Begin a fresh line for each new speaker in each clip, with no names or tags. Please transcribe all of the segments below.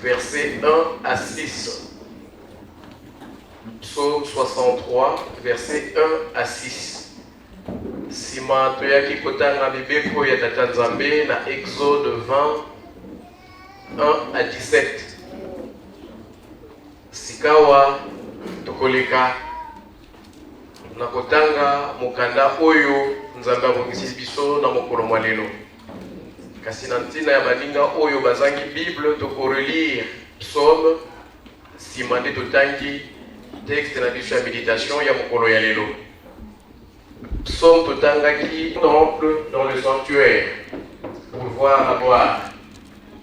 versets 1 à 6. Psaume 63, versets 1 à 6. Sima toyaki kotanga mibeko ya Tata Nzambe na Exode 20, 1 à 17. Sikawa tokoleka na kotanga mukanda oyo Nzambe abongisi biso na mokolo mwa lelo. Kasi na ntina ya baninga oyo bazangi Bible tokorelire psaume sima nde totangi texte na biso ya méditation ya mokolo ya lelo. Psaume totangaki temple dans le sanctuaire pour voir la gloire,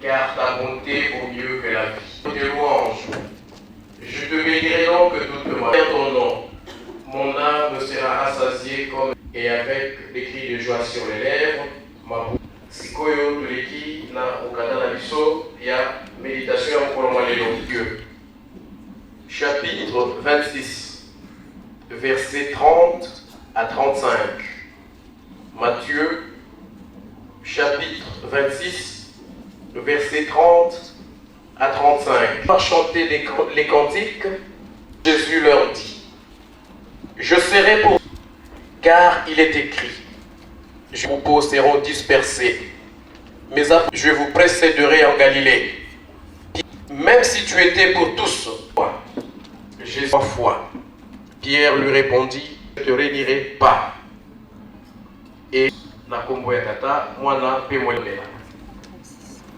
car ta bonté vaut mieux que la vie. Tes louanges, je te bénirai donc toute ma vie. Ton nom, mon âme sera rassasiée comme et avec des cris de joie sur les lèvres, ma bouche. Sikoyo tuleki na okanda na biso ya méditation ya mokolo mwa lelo. Dieu. Chapitre 26, versets 30 à 35. Matthieu, chapitre 26, versets 30 à 35. Pour chanter les cantiques, Jésus leur dit, je serai pour car il est écrit, vos peaux seront dispersés, mais après je vous précéderai en Galilée. Même si tu étais pour tous, Jésus trois fois. Pierre lui répondit, je ne te réunirai pas. Et na kombo ya tata mwana pe mwelela.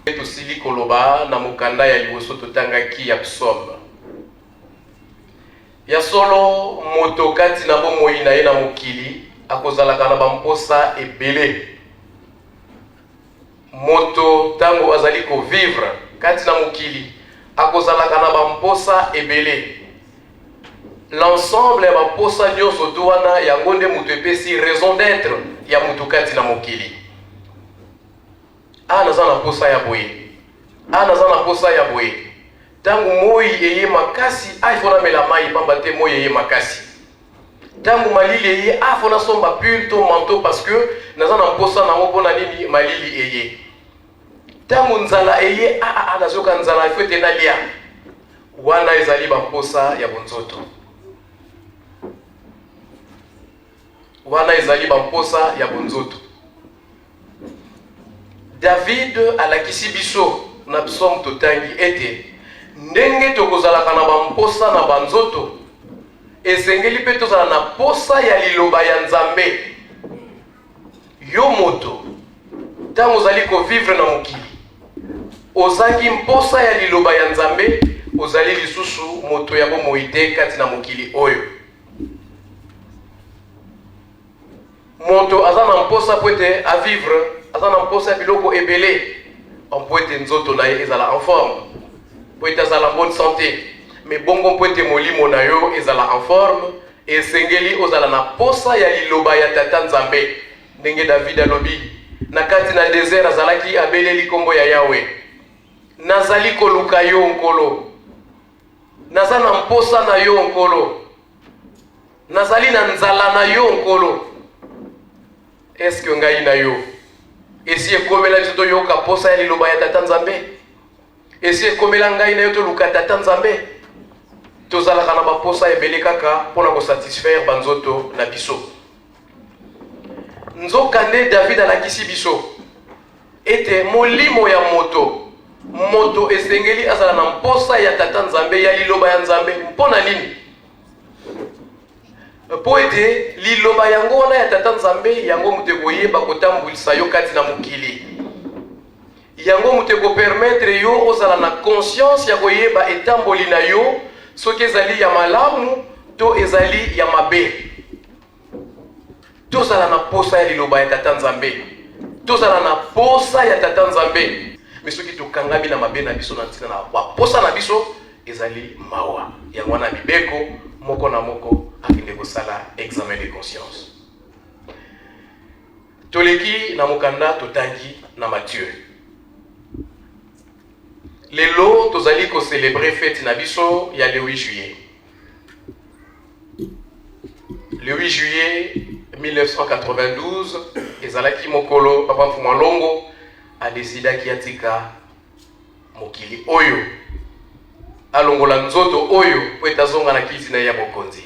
Tosili koloba na mukanda ya liboso totangaki ya psaume. Ya solo moto kati na bomoi na ye na mokili akozalaka na bamposa ebele. Moto tango azali ko vivre kati na mokili akozalaka na bamposa ebele. L'ensemble ya bamposa nyonso to wana yango nde moto epesi raison d'être ya moto kati na mokili. Naza na posa ya boye. Naza na posa ya boye. Tangu moi eye makasi ifona mela mai pamba te moi eye makasi. Tangu malili eye afona somba pull to manteau parce que naza na posa na ngopona nini malili eye. Tangu nzala eye nazoka nzala ifete na lia. Wana ezali bamposa ya bonzoto. Wana ezali bamposa ya bonzoto. David alakisi biso na psaume totangi ete ndenge tokozalaka na bamposa na banzoto ezengeli pe tozala na posa ya liloba ya Nzambe. Yo moto tango ozali ko vivre na mokili ozangi mposa ya liloba ya Nzambe, ozali lisusu moto ya bomoi te kati na mokili oyo. moto azana mposa poete à vivre azana mposa biloko ebele on poete nzoto na ye ezala en forme poete azala en bonne santé mais bongo poete molimo na yo ezala en forme et sengeli ozala na posa ya liloba ya tata nzambe ndenge David alobi na kati na désert azalaki abeleli kombo ya Yahweh nazali koluka yo nkolo naza na mposa na yo nkolo nazali na nzala na yo nkolo est-ce que ngai na yo esi ekomela biso toyoka posa ya liloba ya tata nzambe esi ekomela ngai na yo toluka tata nzambe tozalaka na baposa ebele kaka mpona kosatisfaire banzoto na biso nzoka nde David alakisi biso ete molimo ya moto esengeli azala na mposa ya tata nzambe ya liloba ya nzambe mpona nini po ete liloba yango wana ya tata nzambe yango moto ekoyeba kotambwisa yo kati na mokili yango moto ekopermettre yo ozala na conscience ya koyeba etamboli na yo soki ezali ya malamu to ezali ya mabe tozala na posa ya liloba ya tata nzambe tozala na posa ya tata nzambe mais soki tokangami na mabe na biso na ntina na baposa na biso ezali mawa yango wana bibeko moko na moko akende kosala examen de conscience toleki na mokanda totangi na Matthieu lelo tozali ko célébrer fête na biso ya le 8 juillet le 8 juillet 1992 ezalaki mokolo papa Mfuma Longo a décidé ki atika mokili oyo alongola nzoto oyo po etazonga na kiti na ya bokonzi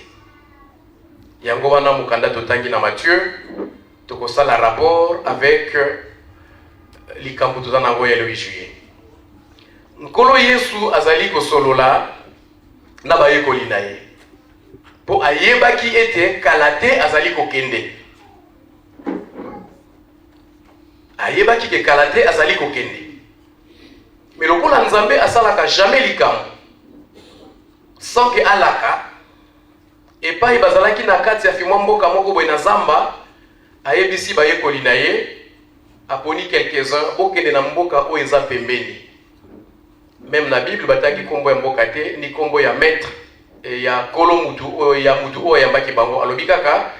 yango wana mokanda totangi na Matthieu tokosala rapport avec likambo tozana nango ya le 8 juillet nkolo Yesu azali kosolola na bayekoli na ye po ayebaki ete kala te azali kokende ayebaki ke kala te azali kokende mais lokola nzambe asalaka jamais likambo sans que alaka epai bazalaki na kati ya fimwa mboka moko boye na zamba ayebisi bayekoli na ye aponi quelques-uns bokende na mboka oyo eza pembeni même na Bible bataki kombo ya mboka te ni kombo ya maître ya kolo mutu ya mutu oyo yambaki bango alobi kaka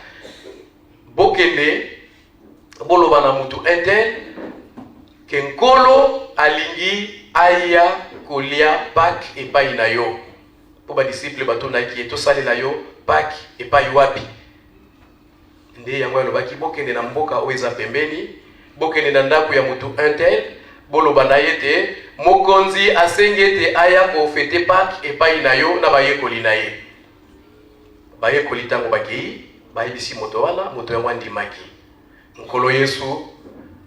bokende boloba na mutu intel ke nkolo alingi aya kolia Pâques epai na yo po ba disciple batonaki etosalela yo Pâques epai wapi nde yango alobaki bokende na mboka oyo eza pembeni bokende na ndako ya mutu intel boloba na ye te mokonzi asengi ete aya kofete Pâques epai na yo na bayekoli na ye bayekoli ntango bakei bayebisi moto wana moto yango andimaki nkolo Yesu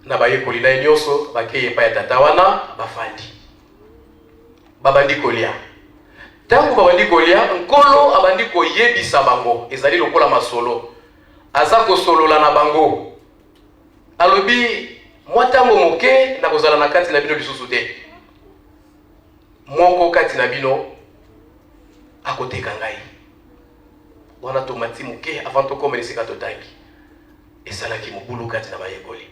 na bayekoli na ye nyonso bakei epai ya tata wana bafandi babandi kolia ntango babandi kolia nkolo abandi koyebisa bango ezali lokola masolo aza kosolola na bango alobi mwa ntango moke na kozala na kati na bino lisusu te moko kati na bino akoteka ngai wana tomati moke avant tokoma esika totangi esalaki mobulu kati na bayekoli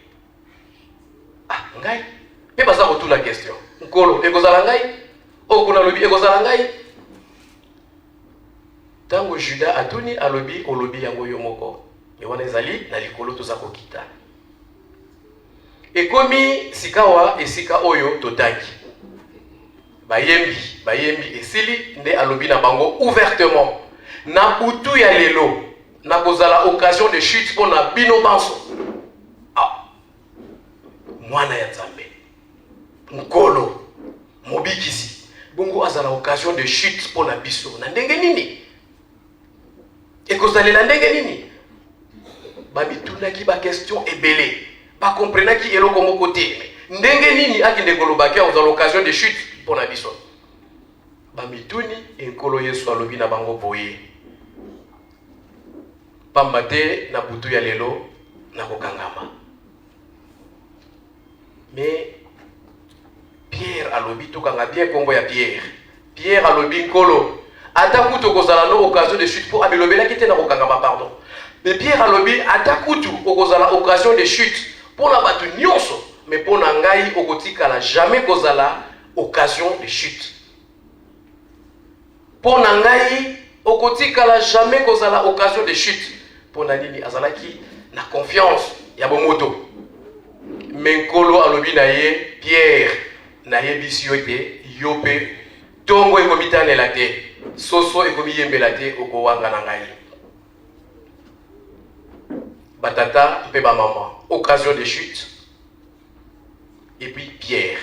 ngai mpe baza kotuna question nkolo ekozala ngai okuna alobi ekozala ngai ntango Juda atuni alobi olobi yango yo moko me wana ezali na likolo toza kokita ekomi sikawa esika oyo totangi bayembi esili nde alobi na bango ouvertement na butu ya lelo na kozala occasion de chute pour na bino banso mwana ya nzambe nkolo mobikisi bongo azala occasion de chute pour na biso na ndenge nini ekozalela ndenge nini babitunaki ba question ebele bakomprenaki eloko moko te ndenge nini akende kolobaki azala occasion de chute pour na biso bamituni enkolo Yesu alobi na bango boye pamba te na butu ya lelo na kokangama mais Pierre alobi tokanga bien kombo ya Pierre alobi nkolo ata kuto kozala no occasion de chute pour abelobelaki te na kokangama pardon Mais Pierre alobi atakutu okozala occasion de chute pour la batu nyonso, mais pour nangai okotikala jamais kozala occasion de chute. Pour nangai okotikala jamais kozala occasion de chute. Pour nanini azalaki na confiance ya bomoto. Menkolo alobi na ye Pierre na ye bisiote yope tongo ekomita la te soso ekomi yembela te okowanga na ngai. Batata mpe ba maman, occasion de chute. Et puis Pierre.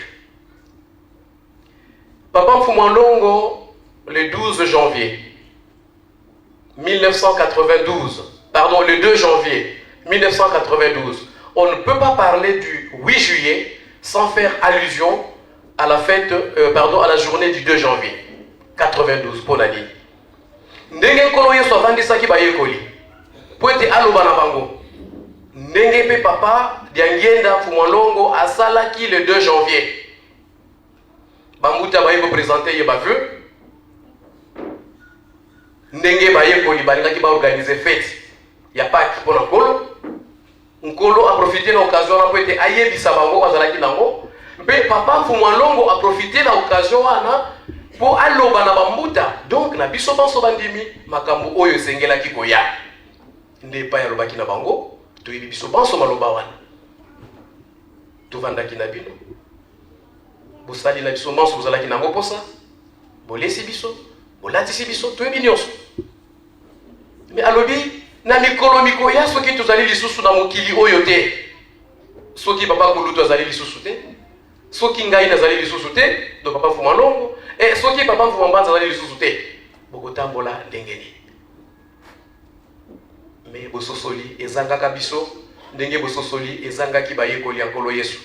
Papa Mfumwalongo, le 12 janvier 1992, pardon, le 2 janvier 1992, on ne peut pas parler du 8 juillet sans faire allusion à la fête, à la journée du 2 janvier 92 pour la ligne. Ndenge nkolo yeso avandisaki bayekoli po ete aloba na bango. Ndenge pe papa Diangenda Mfumwalongo asalaki le 2 janvier. Bambuta bayeko présenter ye baveu. Ndenge bayekoli balingaki ba organiser fête ya Pâques pour nkolo. Nkolo a profité de l'occasion pour ete ayebisa bango azalaki nango. Mpe papa Mfumwalongo a profité de l'occasion wana pour aloba na bambuta. Donc na biso banso bandimi makambo oyo esengelaki koya. Nde pa yalobaki na bango. Toyebi biso banso maloba wana. Tovandaki na bino. Bosali na biso banso bozalaki nango posa. Bolesi biso, bolatisi biso, toyebi nyonso. Mais alobi na mikolo mikoya soki tozali lisusu na mokili oyo te. Soki papa Kulutu azali lisusu te. Soki ngai nazali lisusu te, do papa Mfumwalongo, et soki papa Mfumwambanza azali lisusu te. Bokotambola ndengeni. Mais bososoli ezangaka biso ndenge bososoli ezangaki bayekoli ya nkolo Yesu.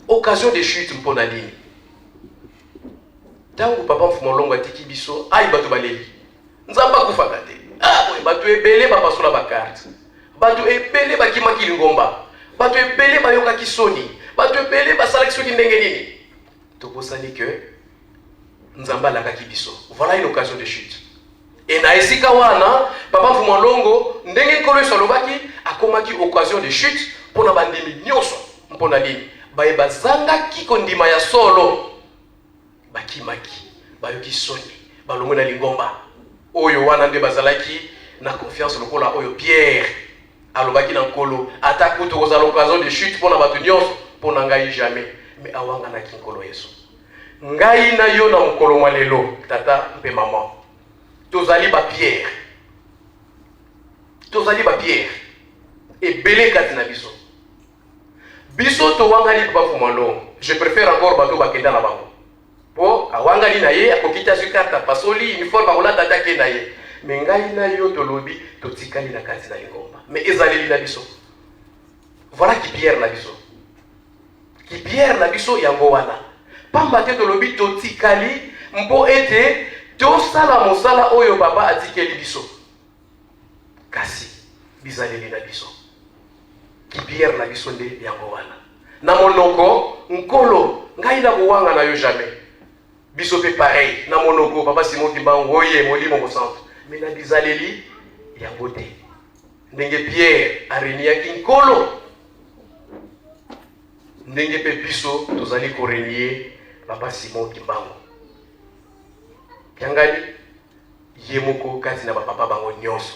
Occasion de chute mpona nini? Tango papa Mfumwalongo atiki biso ai bato baleli. Nzamba kufaka te. Boy bato ebele bapasola bakarte. Bato ebele bakimaki lingomba. Bato ebele bayokaki soni. Bato ebele basalaki soki ndenge nini? Tokosani que Nzamba lakaki biso. Voilà une occasion de chute. Et na esika wana papa Mfumwalongo ndenge nkolo Yesu alobaki akomaki occasion de chute pona bandimi nyonso mpona nini? Baye bazangaki kondima ya solo. Bakimaki, bayoki soni, balongwe na lingomba. Oyo wana nde bazalaki na confiance lokola oyo Pierre alobaki na nkolo atakutu kozala occasion de chute pona bato nyonso pona ngai jamais. Mais awanga na nkolo Yesu. Ngai na yo na mokolo mwa lelo tata mpe maman. Tozali ba Pierre. Tozali ba Pierre. Ebele kati na biso. Biso to wangali papa Mfumwalongo. Je préfère encore bato bakenda na bango. Po awangali na ye akokita sukata pasoli uniforme bakola tata ke na ye. Mais ngai na yo tolobi totikali na kati na lingomba. Mais ezali na biso. Voilà qui Pierre na biso. Qui Pierre na biso yango wana. Pamba te tolobi totikali mpo ete tosala mosala oyo papa atikeli biso. Kasi bizaleli na biso. Ki Pierre na biso nde yango wana. Na monoko nkolo ngai na kuwanga na yo jamais. Biso pe pareil na monoko papa Simon Kimbangu oye molimo mosantu. Mais na bizaleli yango te. Ndenge Pierre areniaki nkolo. Ndenge pe biso tozali korenier papa Simon Kimbangu. Kiangali yemoko kati na papa bango nyonso.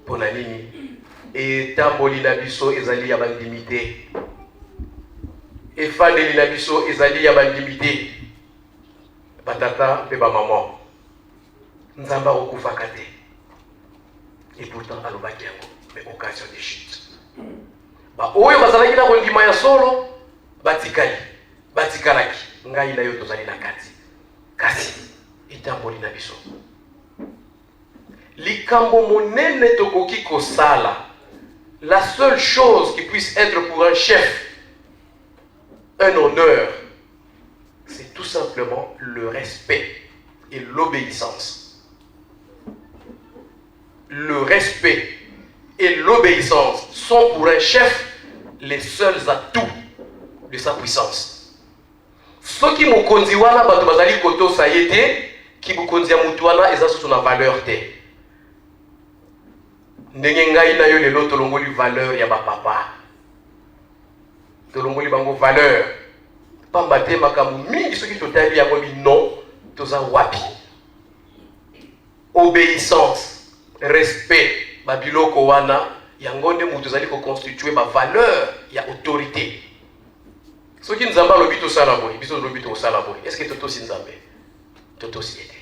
Pona nini? Etamboli na biso ezali ya bandimité. Efandeli na biso ezali ya bandimité. Batata pe ba maman. Nzamba okufaka te. Et pourtant alobaki yango, mais occasion de chute. Ba oyo bazalaki na kondima ya solo batikali. Batikalaki ngai na yo tozali na kati. Kasi etamboli na biso. Likambo monene tokoki kosala. La seule chose qui puisse être pour un chef un honneur, c'est tout simplement le respect et l'obéissance. Le respect et l'obéissance sont pour un chef les seuls atouts de sa puissance. Ce qui mokonzi wana bato bazali koto sayete qui vous konzi ya mutu wana eza sous na valeur te. Ndenge ngai na yo lelo tolongoli valeur ya ba papa. Tolongoli bango valeur. Pamba te makambo mingi soki totali yango non toza wapi. Obéissance, respect, babiloko wana yango nde mutu zali ko constituer ba valeur ya autorité. Soki nzamba lobi to sala boy, biso lobi to sala boy. Est-ce que toto si nzambe? Toto si ete.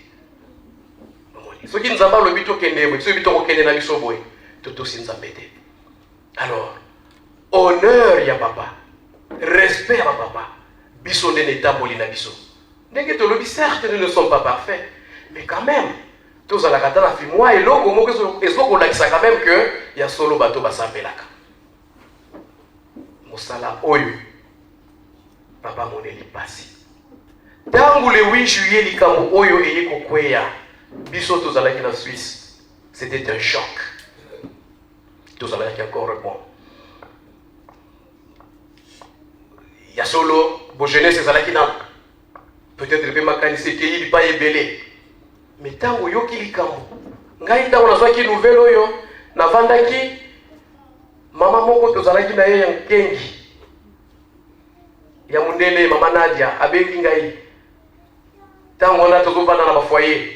Soki nzamba lobi to kende boy, soki to kende na biso boy, toto si nzambe te. Alors, honneur ya papa, respect ya papa, biso nde netamboli na biso. Ndenge to lobi certes nous ne sommes pas parfaits, mais quand même tous à la katana fi moi et loko moko ezoko lakisa quand même que ya solo bato basambelaka. Mosala oyo papa moneli pasi. Tangu le 8 juillet likambo oyo eye kokweya biso tozalaki na Suisse. C'était un choc. Tozalaki encore bon. Ya solo bo jeunesse ezalaki na peut-être le makanisi ke il pas ebelé. Mais tango yoki likambo ngai ntango nazwaki nouvelle oyo navandaki mama moko tozalaki na ye ya nkengi ya mundele mama Nadia abengi ngai tango wana tozovanda na bafoyer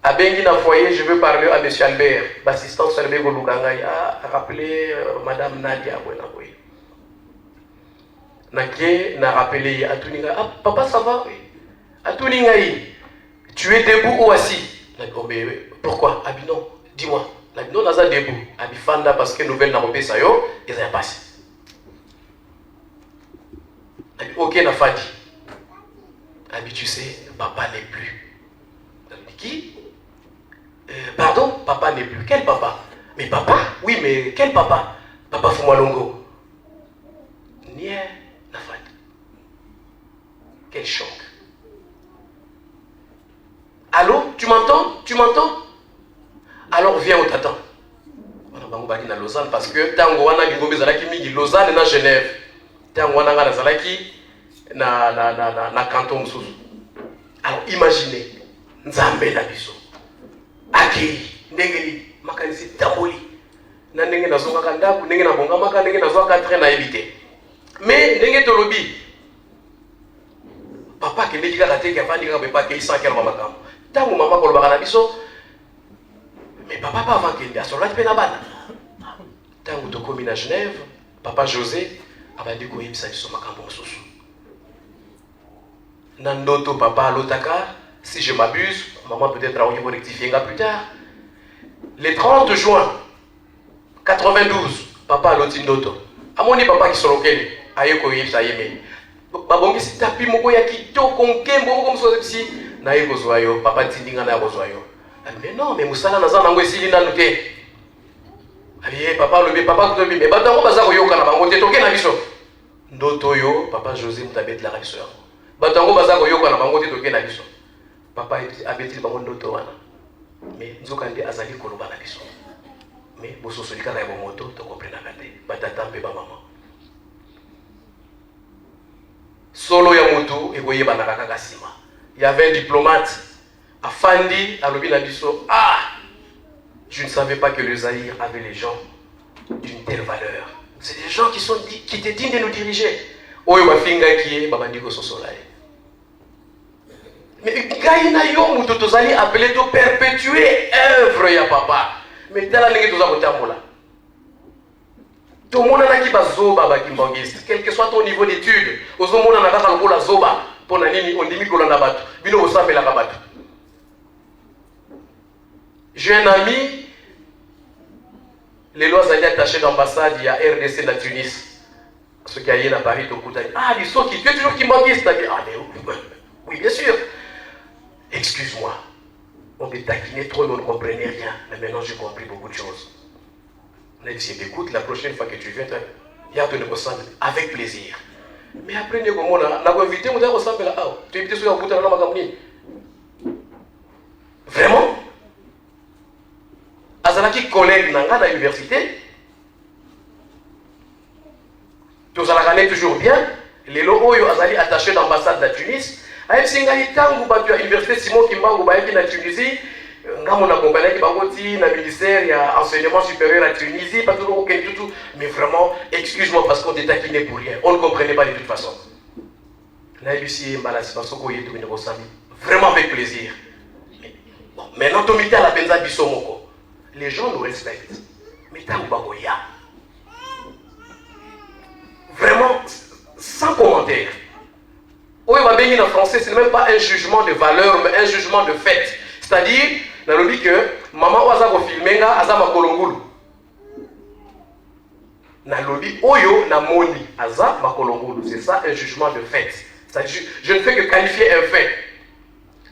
abengi na foyer je veux parler à monsieur Albert l'assistant Albert koluka ngai rappeler madame Nadia bona boye nake na rappeler atuni ngai papa ça va oui atuni ngai tu es debout ou assis? Oh, mais pourquoi? Abinon, dis-moi. Abinon naza debout. Abifanda parce que nouvelle n'a pas ça yo, et ça y a passé. Ok, na fadi. Abi, tu sais, papa n'est plus. Qui? Pardon, papa n'est plus. Quel papa? Mais papa? Oui, mais quel papa? Papa Fumalongo. Nie, na fadi. Quel choc. Allô, tu m'entends? Tu m'entends? Alors viens au t'attends. On a bango baki na Lausanne parce que tango wana bingobe zalaki mingi Lausanne na Genève. Tango wana ngana zalaki na canton mususu. Alors imaginez nzambe na biso. Aki ndengeli makanisi tamboli. Na ndenge nazonga kandaku, ndenge na bonga maka, ndenge nazwa 4 na éviter. Mais ndenge tolobi papa kende kika kate ka fandi ka bepa ke 100 kilo makambo. Tango maman kolobaka na biso mais papa pas avant qu'il a solati pe na bana tango tokomi na Genève papa José abandi koyebisa biso makambo mosusu na ndoto papa alotaka si je m'abuse maman peut-être aoki ko rectifier plus tard le 30 juin 92 papa aloti ndoto amoni papa kisolokeli aye koyebisa yeme babongisi tapi moko ya kitoko nkembo moko mosusu na ye kozwa yo papa tindinga na kozwa yo mais non mais musala naza nango esili nanu te aye papa lobi papa kotobi mais batango baza koyoka na bango te toke na biso ndoto yo papa José mutabeti la biso yango batango baza koyoka na bango te toke na biso papa abeti bango ndoto wana mais nzoka nde azali koloba na biso mais bososo likaka ya bomoto to comprendre te batata mpe ba mama solo ya moto ekoyeba kaka sima. Il y avait un diplomate à Fandi, à Lobinabiso. Ah, je ne savais pas que le Zaïre avait les gens d'une telle valeur. C'est des gens qui étaient dignes de nous diriger. Oyo bafinga qui est babandiko sosolai. Mais gaïna yo muto tozali appelé to perpétuer œuvre ya papa. Mais tala lingi toza kotambola. Tout le monde a qui bazoba bakimbangiste, quel que soit ton niveau d'études, ozomona na kaka lokola zoba. On dit kolanda batu bino osambela ka batu. J'ai un ami les lois allaient attaché d'ambassade il y a RDC de Tunis ce qui a eu à Paris au coup ah ils sont qui tu es toujours qui manquiste ah mais oui bien sûr excuse-moi on me taquinait trop mais on ne comprenait rien mais maintenant j'ai compris beaucoup de choses on a dit si t'écoutes la prochaine fois que tu viens il y a ton ensemble avec plaisir. Mais après, nous avons invité, nous avons ressemblé là. Tu es invité sur la route à la Magamni. Vraiment? Azalaki collègue à l'université. Tous à la toujours bien. lelo oyo azali attaché d'ambassade de la Tunis ayebisi ngai ntango bato ya université Simon Kimbangu bayaki na Tunisie ngambo na kompanaki bakoti na ministère ya enseignement supérieur à Tunisie pas toujours aucun tout mais vraiment excuse-moi parce qu'on était taquiné pour rien on ne comprenait pas de toute façon nayebisi mbalasi basoko yetu bino kosali vraiment avec plaisir bon maintenant tomita la penza biso moko les gens nous respectent mais tango bakoya vraiment sans commentaire. Oui, en français, ce n'est même pas un jugement de valeur, mais un jugement de fait. C'est-à-dire, dans le dit que maman oza ko filmenga aza makolongulu. Na lobi oyo na moni aza makolongulu. C'est ça un jugement de fait. C'est-à-dire, je ne fais que qualifier un fait.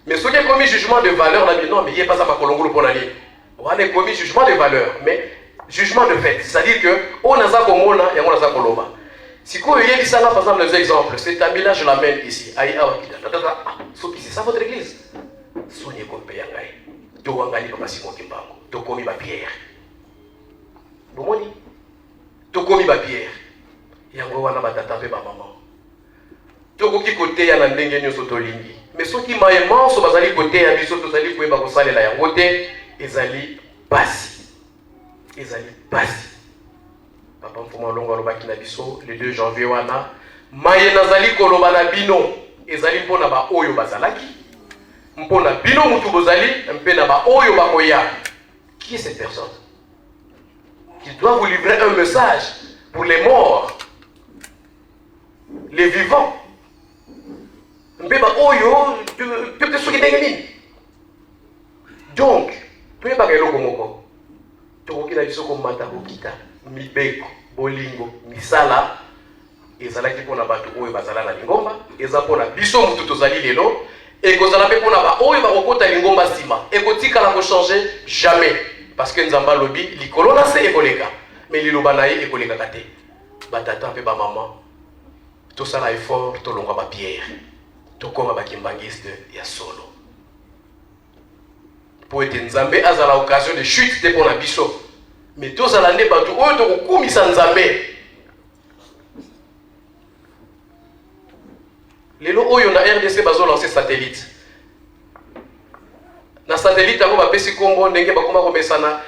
Mais ce qui est commis jugement de valeur, on a dit non, mais il n'y a pas ça makolongulu pour l'année. On a commis jugement de valeur, mais jugement de fait. C'est-à-dire que on a za komona et on a za koloba. Si vous voyez ça, par exemple, les exemples, cet ami-là, je l'amène ici. C'est ça votre église. Soignez comme Péyangaï. Towangani Papa Simon Kimbangu. Tokomi ba Pierre. Bomoni. Tokomi ba Pierre. Yango wana batata pe ba maman. Tokoki côté ya na ndenge nyoso tolingi. Mais ceux qui maïman so bazali côté ya biso tozali koyeba kosalela yango te ezali basi. Ezali basi. Papa Mfuma Longo alobaki na biso le 2 janvier wana maye nazali koloba na bino ezali mpona ba oyo bazalaki mpona bino mutu bozali mpe na ba oyo bakoya. Qui est cette personne? Qui doit vous livrer un message pour les morts, les vivants. Mpe ba oyo peut-être soki ndenge nini. Donc toyeba ka eloko moko tokoki na biso komata kokita mibeko bolingo misala ezalaki pona bato oyo bazala na lingomba eza pona biso mutu tozali lelo ekozala pe pona ba oyo bakokota lingomba sima ekotikala ko changer jamais parce que nzamba lobi likolo na se ekoleka mais liloba na ye ekoleka kate batata pe ba maman tosala effort tolongwa ba pierre tokoma bakimbangiste ya solo pour être nzambe azala occasion de chute te pona biso. Mais tous à l'année, bateau, oh, tu as commis sans zamé. Les lots, oh, on a RDC, bazo lancé satellite. Na satellite, on va passer Congo, n'engage pas comment on ça na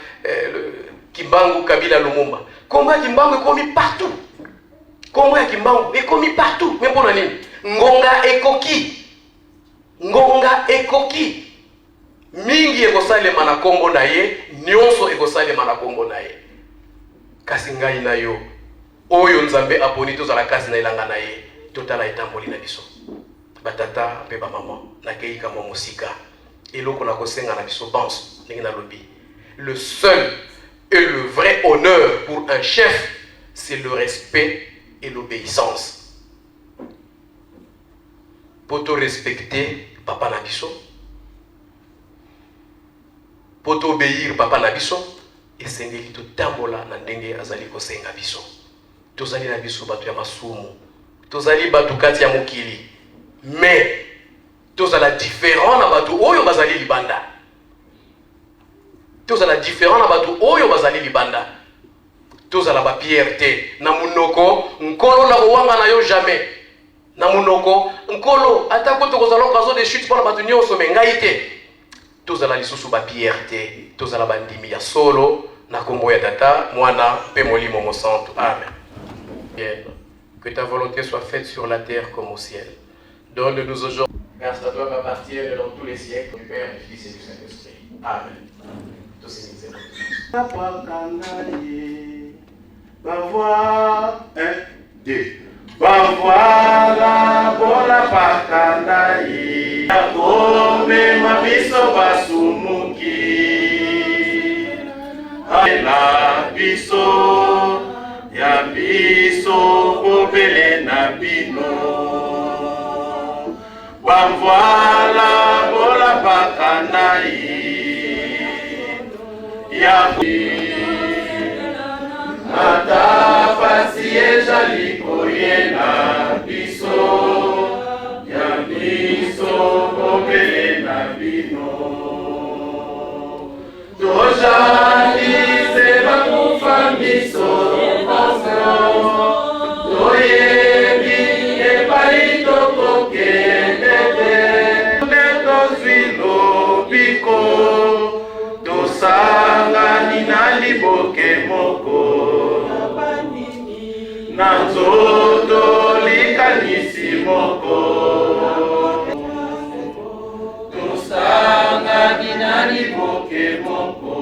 Kimbangu, Kabila, Lumumba. Congo Kimbangu est commis partout. Congo Kimbangu est commis partout. Mais pour l'année, Ngonga et Koki. Ngonga et Koki. Mingi ekosalema na kombo na ye nyonso ekosalema na kombo na ye kasi ngai na yo oyo nzambe aponi tozala kasi na elanga na ye totala etamboli na biso batata pe ba maman na keika mo musika eloko na kosenga na biso banso ndenge na lobi le seul et le vrai honneur pour un chef c'est le respect et l'obéissance. Pour te respecter papa na biso pour t'obéir papa na biso esengeli totambola na ndenge azali kosenga biso tozali na biso bato ya masumu tozali bato kati ya mokili mais tozala différent na bato oyo bazali libanda tozala différent na bato oyo bazali libanda tozala ba pierre te na munoko nkolo na kowanga na yo jamais na munoko nkolo atako tokozala okazo de chute pona bato nyonso me ngai te tozala lisusu ba pierre te tozala bandimi ya solo na kombo ya tata mwana pe molimo mo santo amen. Bien. Que ta volonté soit faite sur la terre comme au ciel. Donne-nous aujourd'hui car ça doit m'appartenir dans tous les siècles du Père, du Fils et du Saint-Esprit. Amen. Tous ces misères.
Bavoie 1 2 Bavoila bola pakandai Ome mabiso basumuki La biso Ya biso Bobele na bino Bavoila bola pakandai Ya Ata pasie jaliko yena biso ya biso kobele na bino Tojani seba kufa biso paso Toyebi na nzoto likanisi moko. Tosangani na liboke moko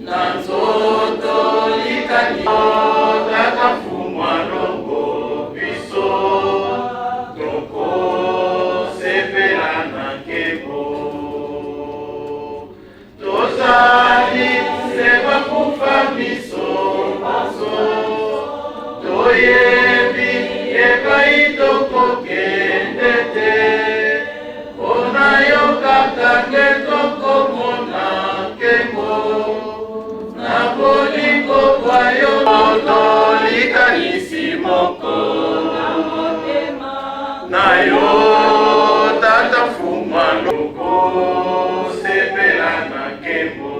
na nzoto likanisi tata fumwa longo biso toko sepela na nkebo. Tozali seba kufa miso maso toyebi epai tokokende te ona yokaka ke tokomona nkebo na bolingo bwa yo tolikanisi moko na yo tata fumwa loko sepela na nkebo.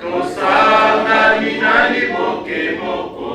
Tosangani na liboke moko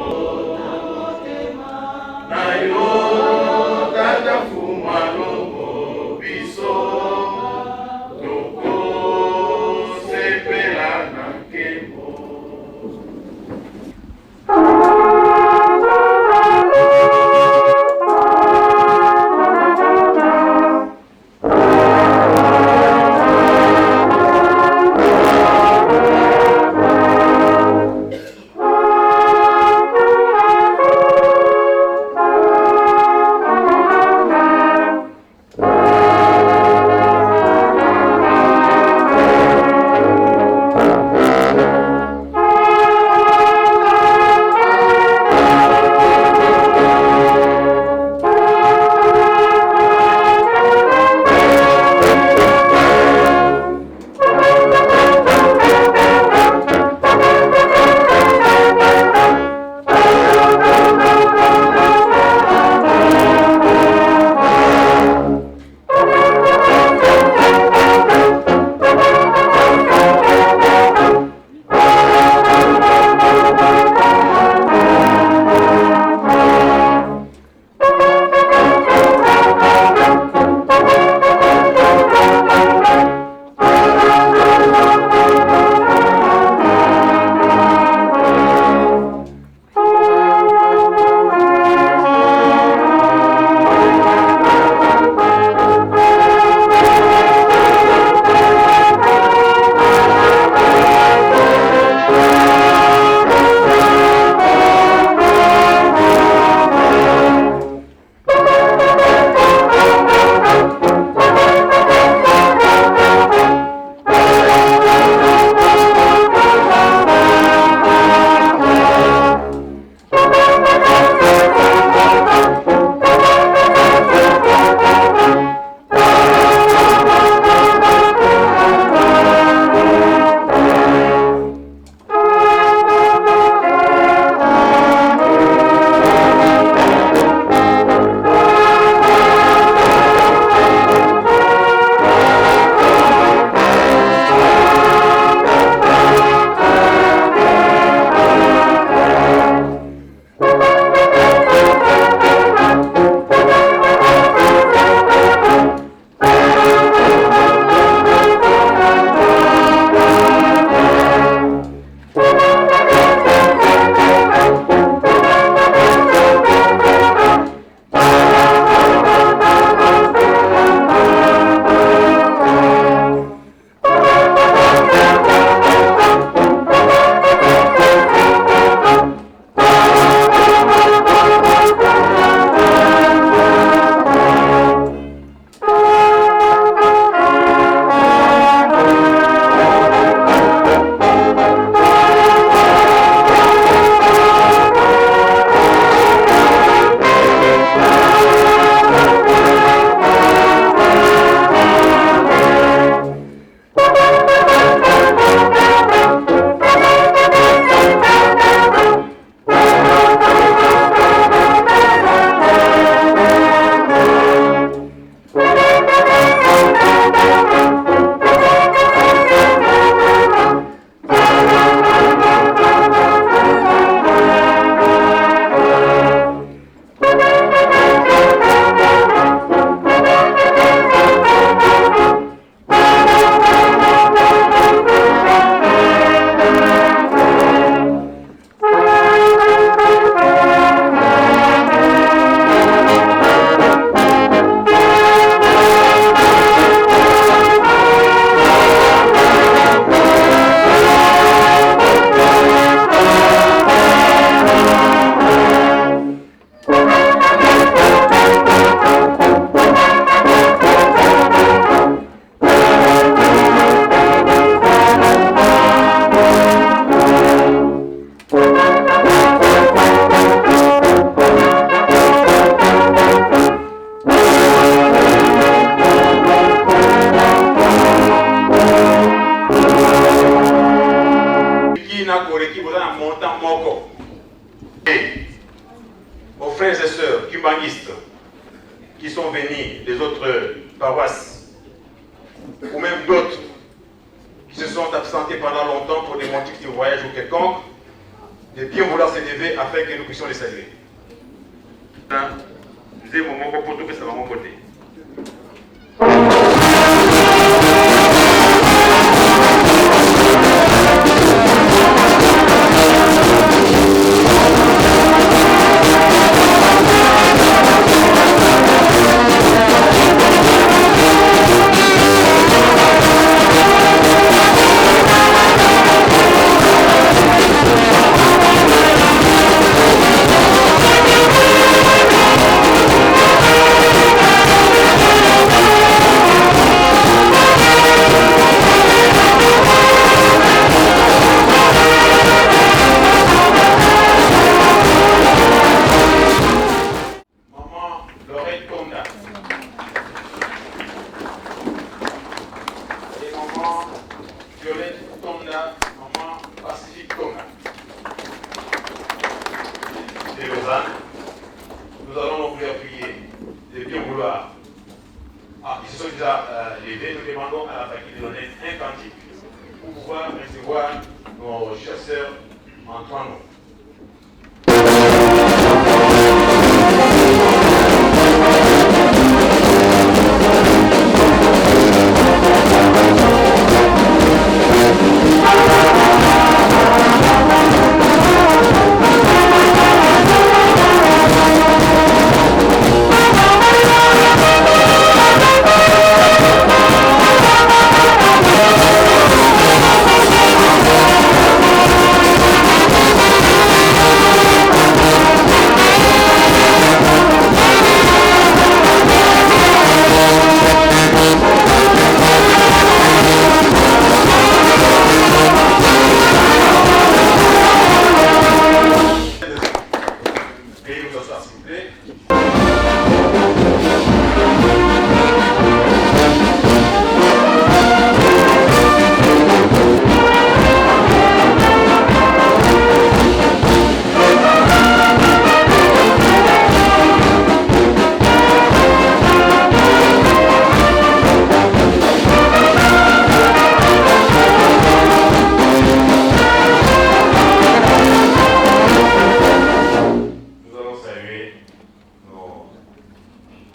un montant moko. Et aux frères et sœurs cubanistes qui sont venus des autres paroisses, ou même d'autres qui se sont absentés pendant longtemps pour des motifs de voyage ou quelconque, de bien vouloir se lever afin que nous puissions les saluer. Nous avons mon mot pour tout que ça va mon côté. Nous allons donc leur prier de bien vouloir. Ils se sont déjà levés. Nous demandons à la faculté de donner un cantique pour pouvoir recevoir nos chasseurs entre nous.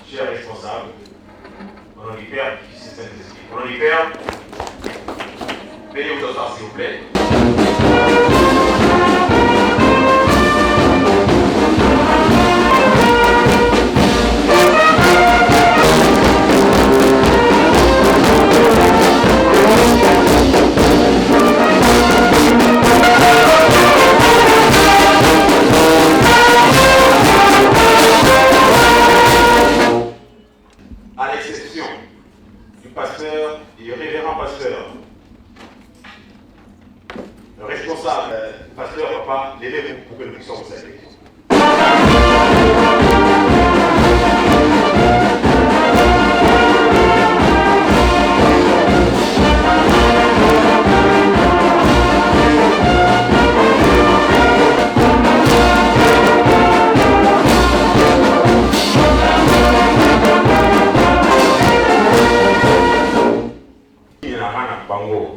Chers responsables, au nom du Père, du Fils et du Saint-Esprit. Au nom du Père, veuillez vous asseoir s'il vous plaît. À l'exception du pasteur, du révérend pasteur, le responsable, pasteur papa, levez-vous pour que nous puissions vous saluer.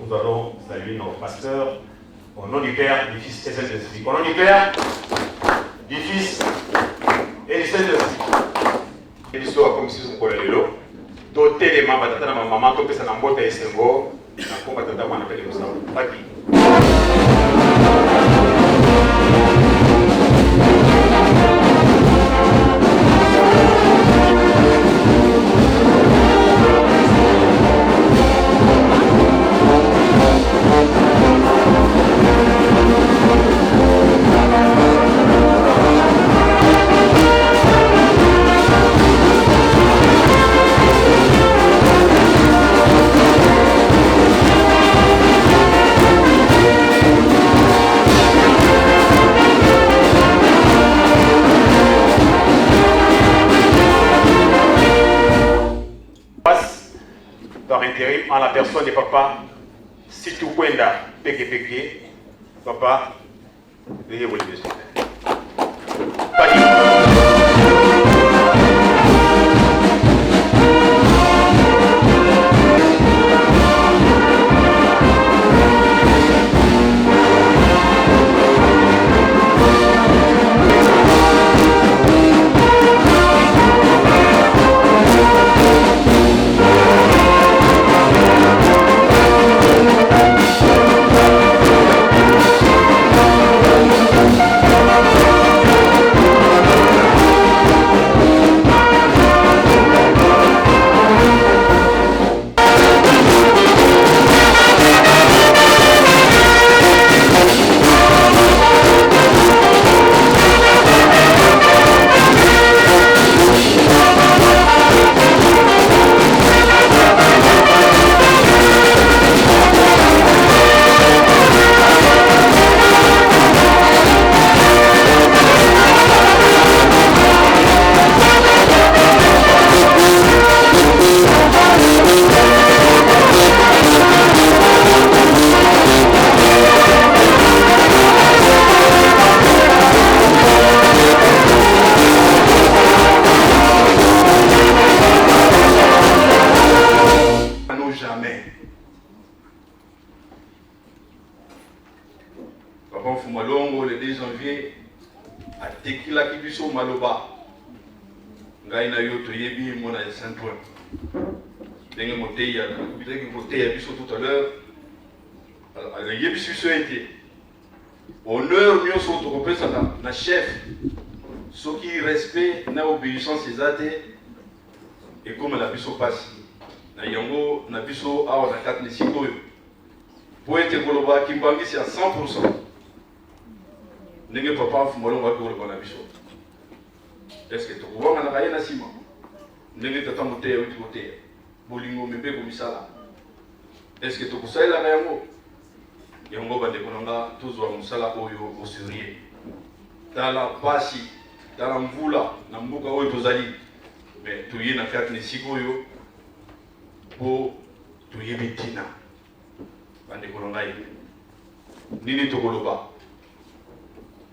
Nous allons saluer nos pasteurs au nom du Père, du Fils et du Saint-Esprit. Au nom du Père, du Fils et du Saint-Esprit. Et l'histoire comme si vous voulez le doté les membres de ma maman, comme ça n'a pas été sengo, n'a pas été tellement appelé comme ça. Par intérim en la personne de papa Situ Kwenda Peke Peke, papa Veuillez vous lever, s'il vous plaît.
Tout à l'heure, le Yébissuso était honneur mieux sur le chef, ce qui respect na obéissance des athées et comme la biso passe. Na yango na biso awa na kat ni sikoyo. Pour être koloba kimbangi c'est à 100%. Ndenge papa fumolo ngaki koloba na biso. Est-ce que tu vois na kaya na sima? Ndenge tata moteya uti moteya. Bolingo mebe ko misala. Est-ce que tu as ça là yango? Yango bande konanga tozwa musala oyo osurier. Tala pasi, tala mvula na mbuka oyo tozali. Mais tuye na kat ni sikoyo po tuye bitina. Bande konanga yi. Nini tokoloba.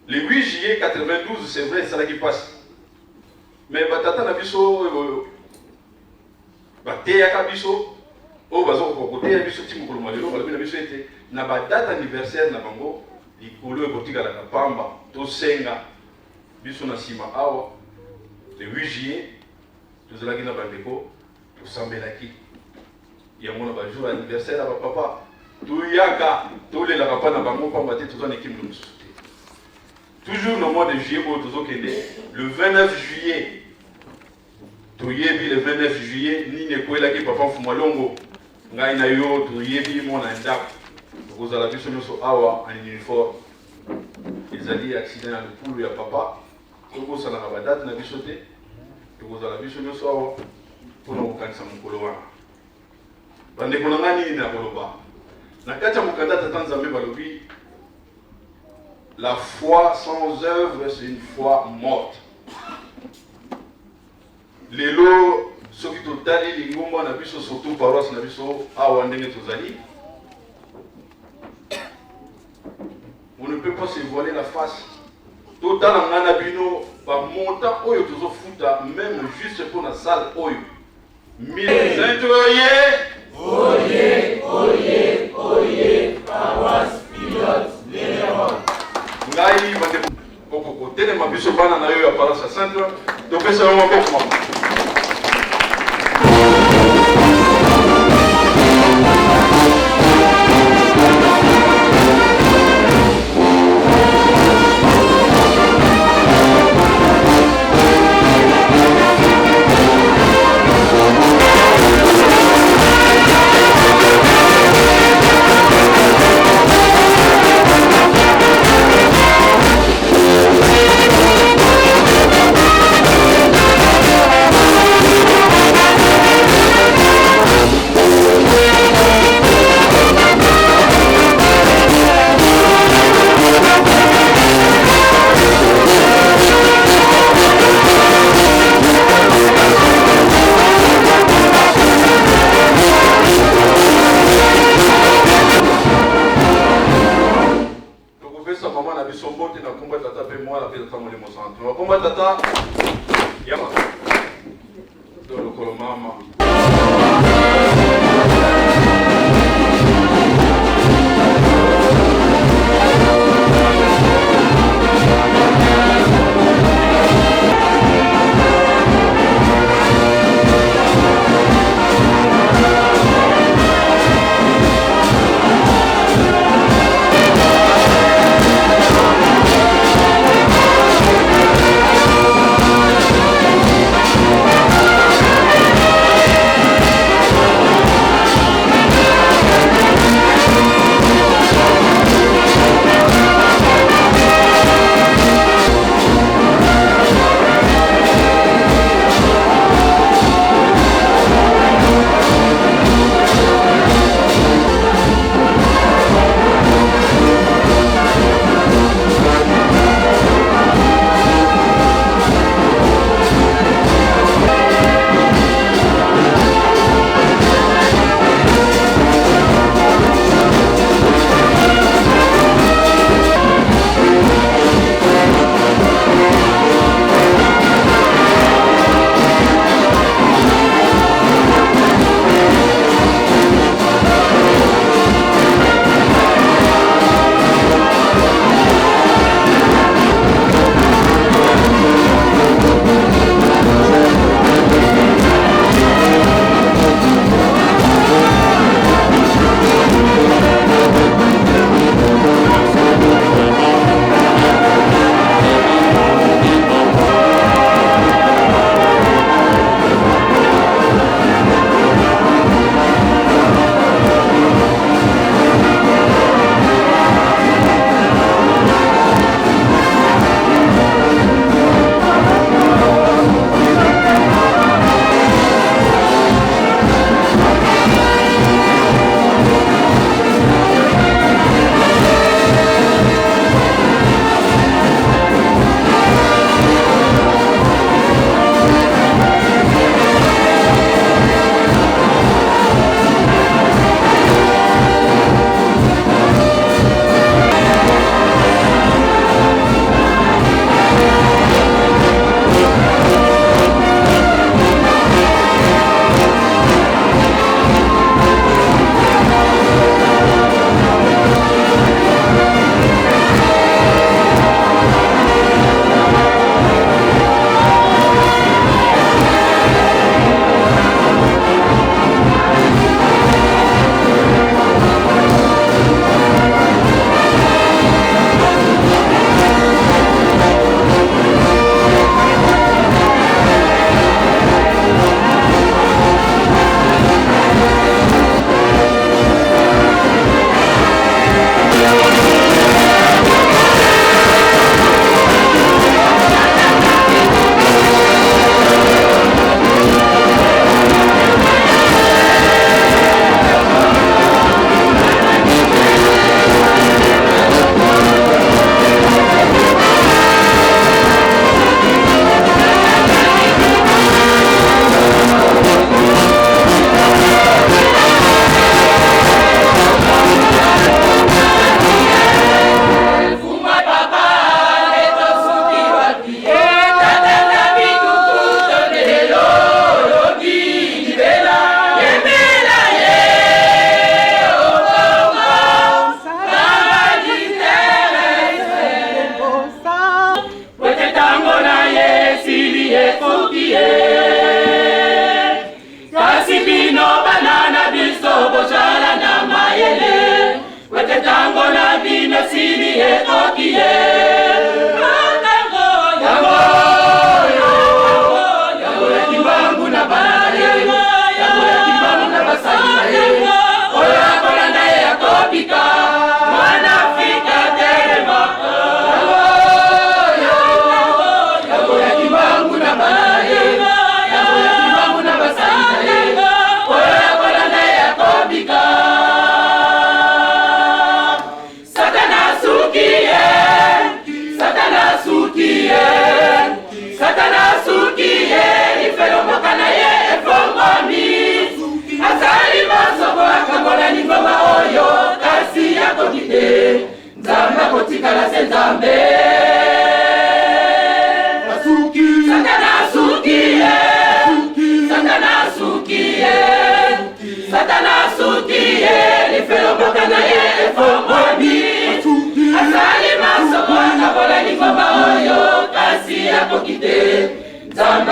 Le 8 juillet 92, c'est vrai, c'est ça qui passe. Mais batata na biso bateya ka biso o bazo ko côté ya biso timu koloma lelo balobi na biso ete na ba date anniversaire na bango likolo ekotika la pamba to senga biso na sima awa le 8 juillet tozalaki na bandeko tosambelaki yango na ba jour anniversaire ya ba papa tuyaka tolela papa na bango pamba te tozana équipe de mosusu toujours le mois de juillet oyo tozokende le 29 juillet toyebi le 29 juillet nini ekoyelaki papa Fumalongo ngai na yo toyebi mona ndako tokozala biso nyonso awa en uniforme ezali accident ya lupulu ya papa tokosalaka badate na biso te tokozala biso nyonso awa mpona kokanisa mokolo wana bandeko na ngai nini na koloba na kati ya mokanda tata nzambe balobi la foi sans œuvre c'est une foi morte. Lelo soki totali lingomba na biso surtout paroisse na biso awa ndenge tozali. On ne peut pas se voiler la face. Totala ngana bino ba montant oyo tozofuta même juste pour la salle oyo. 1500 oye paroisse pilote Léon. Ngai bande koko telema biso bana na yo ya paroisse Sainte to pesa yo maboko. pe tata molimo santu makomba tata yama do lokolo mama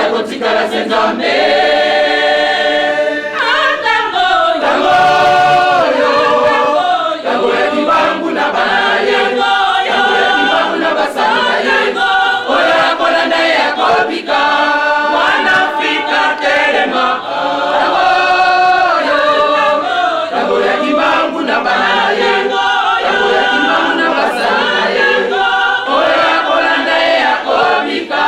ekotikala se Nzambe. Tango ya Kibangu na bana ye, tango ya Kibangu na basanga ye, oyo akolanda ye akobika, mwana Afrika telema. Tango ya Kibangu na bana ye, tango ya Kibangu na basanga ye, oyo akolanda ye akobika.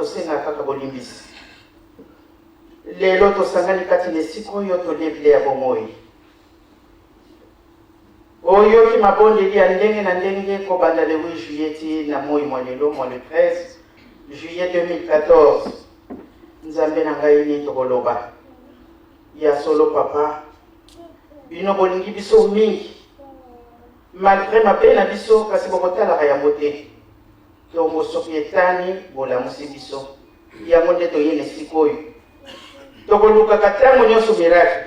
tosenga kaka bolimbisi. Lelo tosangani kati nesiko oyo tolebile ya bomoi. Oyo ki mabondeli ya ndenge na ndenge kobanda le 8 juillet na moi mwanelo mwa le 13 juillet 2014. Nzambe na ngai ni tokoloba. Ya solo papa. Bino bolingi biso mingi. Malgré ma peine à biso kasi bokotala ya mote. Tongo sopietani bola musibiso. Ya monde to yene sikoyo. Tokoluka katango nyoso miracle.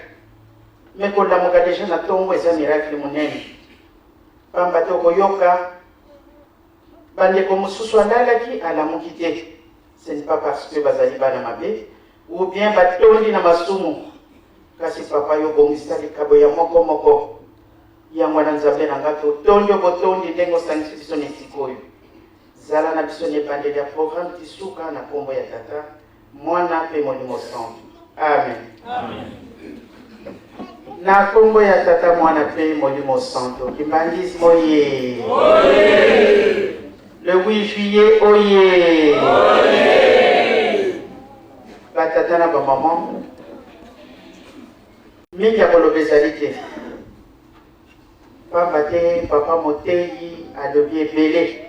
Mekonda moka deja na tongo eza miracle munene. Pamba tokoyoka bandeko mosusu alalaki alamuki te. Ce n'est pas parce que bazali bana mabe ou bien batondi na masumu. Kasi papa yo bongisa likabo ya moko moko. Ya mwana nzambe na ngato tondi botondi ndengo sangisi biso nesikoyo. Zala na biso ne bandeli ya programme tisuka na kombo ya tata mwana pe molimo santo. Amen.
Amen.
Na kombo ya tata mwana pe molimo santo. Kimbangisi moye.
Oye.
Le 8 juillet oye.
Oye.
Batata na ba maman. Mingi ya kolobezali te. Papa Motei alobi ebele.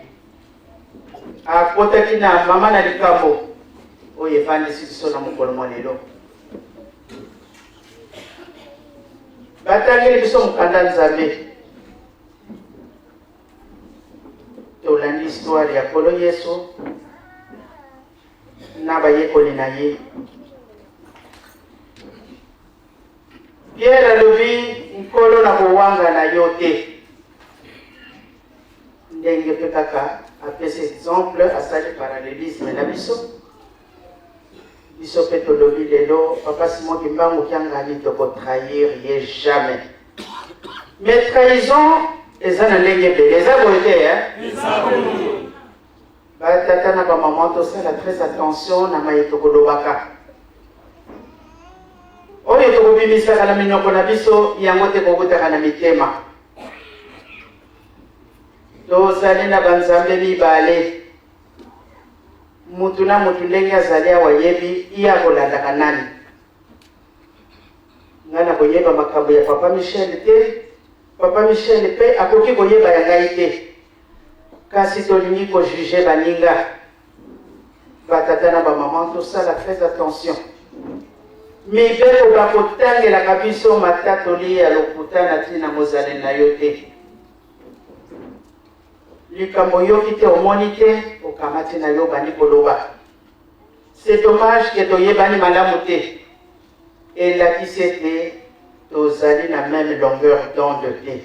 Akotaki na mama na likambo. Oye fandisi biso na mokolo mwa lelo. Batangeli biso mokanda Nzambe. Tolandi histoire ya Kolo Yesu na bayekoli na ye. Pierre alobi nkolo na kowanga na yo te. Ndenge pe kaka apesa exemple asali parallélisme na biso. Biso pe tolobi lelo papa Simon Kimbangu kiangani toko trahir ye jamais. Mais trahison eza na ndenge bele eza boye te batata na ba maman tosala très attention na maye tokolobaka. Oyo tokobimisaka na minoko na biso yango te kokutaka na mitema. Tozali na banzambe mibale. Mutu na mutu ndenge azali awa yebi iya kolandaka nani. Ngana koyeba makambo ya papa Michel te. Papa Michel pe akoki koyeba ya ngai te. Kasi tolingi ko juger baninga. Batata na ba maman tosala très attention. Mibeko bakotangela kabiso matatoli ya lokuta na tina mozale na yo te. Likambo yoki te omoni te okamati na yo bani koloba. C'est dommage que toyebani malamu te. Elakisi ete tozali na même longueur d'onde te.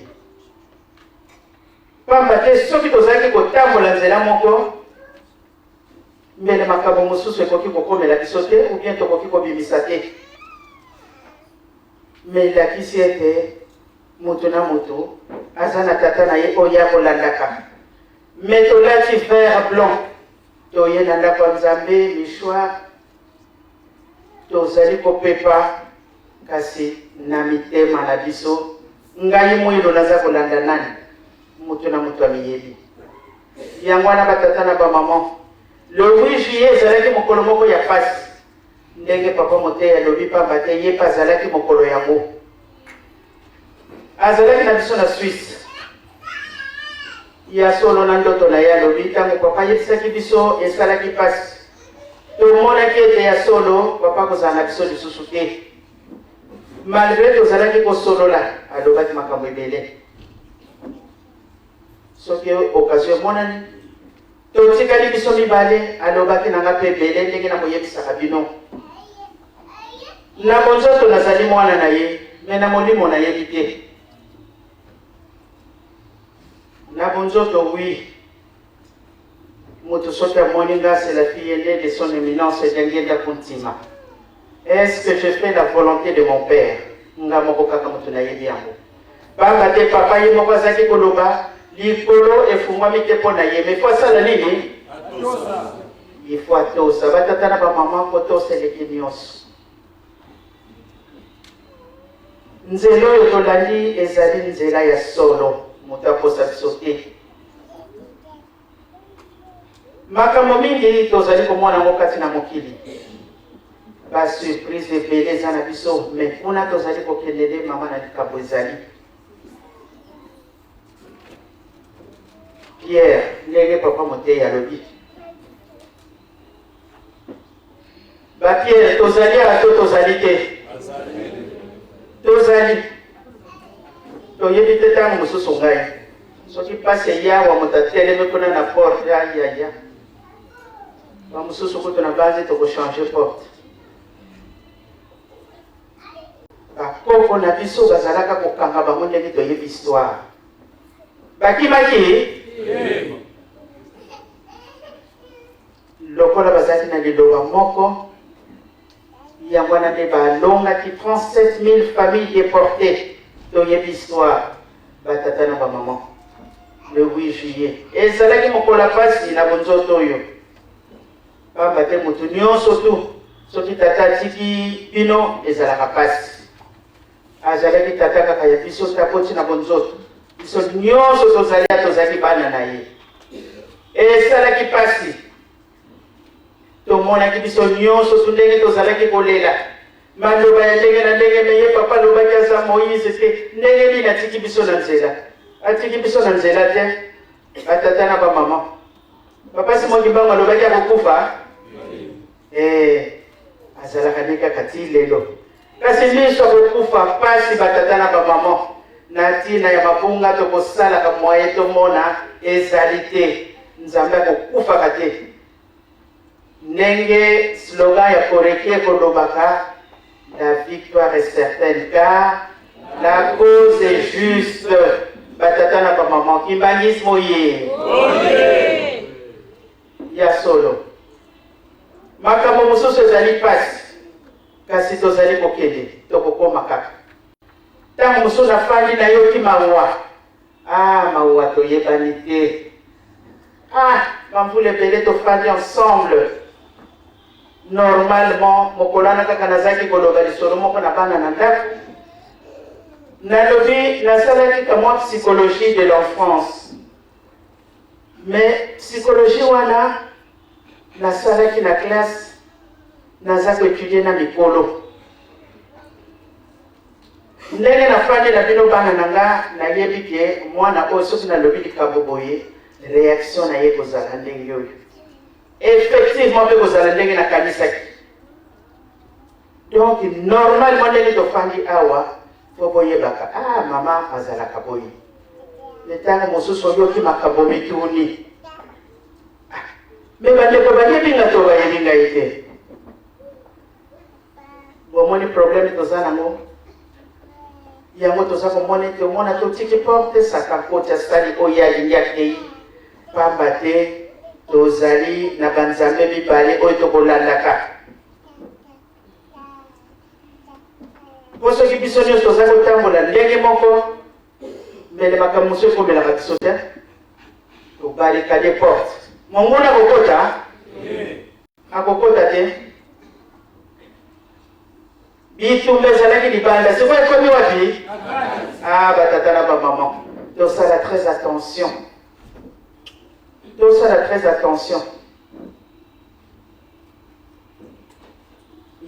Pamba te soki tozalaki kotambola nzela moko mbele makambo mosusu ekoki kokomela biso te ou bien tokoki kobimisa te. Mais elakisi ete mutu na mutu aza na tata na ye oyo akolandaka. Mais tolati vert blanc toye na ndako ya Nzambe mishwa tozali kopepa kasi na mitema na biso ngai mwilo naza kolanda nani mutu na mutu amiyebi. Yango wana batata na ba maman le 8 juillet ezalaki mokolo moko ya pasi ndenge papa Motei alobi pamba te ye pa azalaki mokolo yango. Azalaki na biso na Suisse. Ya solo na ndoto na ya lobi tango papa yebisaki biso esalaki pasi. Tomonaki ete ya solo papa kozala na biso lisusu te. Malgré tozalaki kosolola alobaki makambo ebele. Soki occasion monani totikali biso mibale alobaki nanga pe ebele ndenge na koyebisaka bino. Na bonzoto nazali mwana na ye me na molimo na yebi te. Na bonzoto oui. Mutu soki amoni nga c'est la fille aînée de son éminence Dengenda Kuntima. Est-ce que je fais la volonté de mon père? Nga moko kaka mutu na yebi yango. Banga te papa ye moko azaki koloba likolo efungwami te mpo na ye. Mais faut asala nini? Il faut atosa. Batata na ba maman kotosa eleki nyonso. Nzela oyo tolandi ezali nzela ya solo. Mutu aposa biso te. makambo mingi tozali komona ngo kati na mokili ba surprise ebele eza na biso me kuna tozali kokendele mama na likambo ezali Pierre ndenge papa Moteyi alobi ba Pierre tozali ato tozali te tozali toyebi te ntango mosusu ngai soki pasi yawa moto atelemi kuna na porte ayaya bamosusu kutu na banzi tokochange porte bakoko na biso bazalaka kokanga bango ndenge toyebi histoire bakimaki lokola bazalaki na liloba moko yango wana nde balongaki 37 000 familles déportées toyebi histoire batata na bamaman le 8 juillet ezalaki mokola pasi na bonzoto oyo pamba te motu nyonso tu soki tata atiki bino ezalaka pasi azalaki tata kaka ya biso tapoti na bonzoto biso nyonso tozali bana na ye esalaki pasi tomonaki biso nyonso tu ndenge tozalaki kolela maloba ya ndenge na ndenge meye papa alobaki aza Moïse te ndenge nini atiki biso na nzela atiki biso na nzela te batata na bamama papa Simon Kimbangu alobaki akokufa azalaka nde kaka ti lelo kasi miso akokufa pasi batata na bamama na ntina ya mabunga tokosalaka moye tomona ezali te nzambe akokufaka te ndenge slogan ya Koreke kolobaka la victoire est certaine car la cause est juste batata na bamama Kimbangisi moye ya solo makambo mosusu ezali pasi kasi tozali kokende tokokoma kaka ntango mosusu afandi nayoki mawa mawa toyebani te bamvula ebele tofandi ensemble normalement mokolana kaka nazalaki koloba lisolo moko na bana na ndako nalobi nasalaki kamwa psychologie de l'enfance mais psychologie wana nasalaki na classe naza koétudie na mikolo ndenge nafandi na bino bana na nga nayebi ke mwana oyo soki nalobi likambo boye réaction na ye kozala ndenge oyo effectivement mpe kozala ndenge nakanisaki donc normalement ndenge tofandi awa po boyebaka mama azalaka boye ntango mosusu oyoki makambo mituni me bandeko bayebi nga to bayebi ngai te bomoni problème toza nango yango toza komona ete omona totiki porte sakankoti asali oyo alingi akei pamba te tozali na banzambe mibale oyo tokolandaka po soki biso nyonso toza kotambola ndenge moko mbele makambo mosusu ekomelaka biso te tobalikade porte monguna akokota te bitumba ezalaki libanda sikoyo ekomi wapi batata na bamama tosala très attention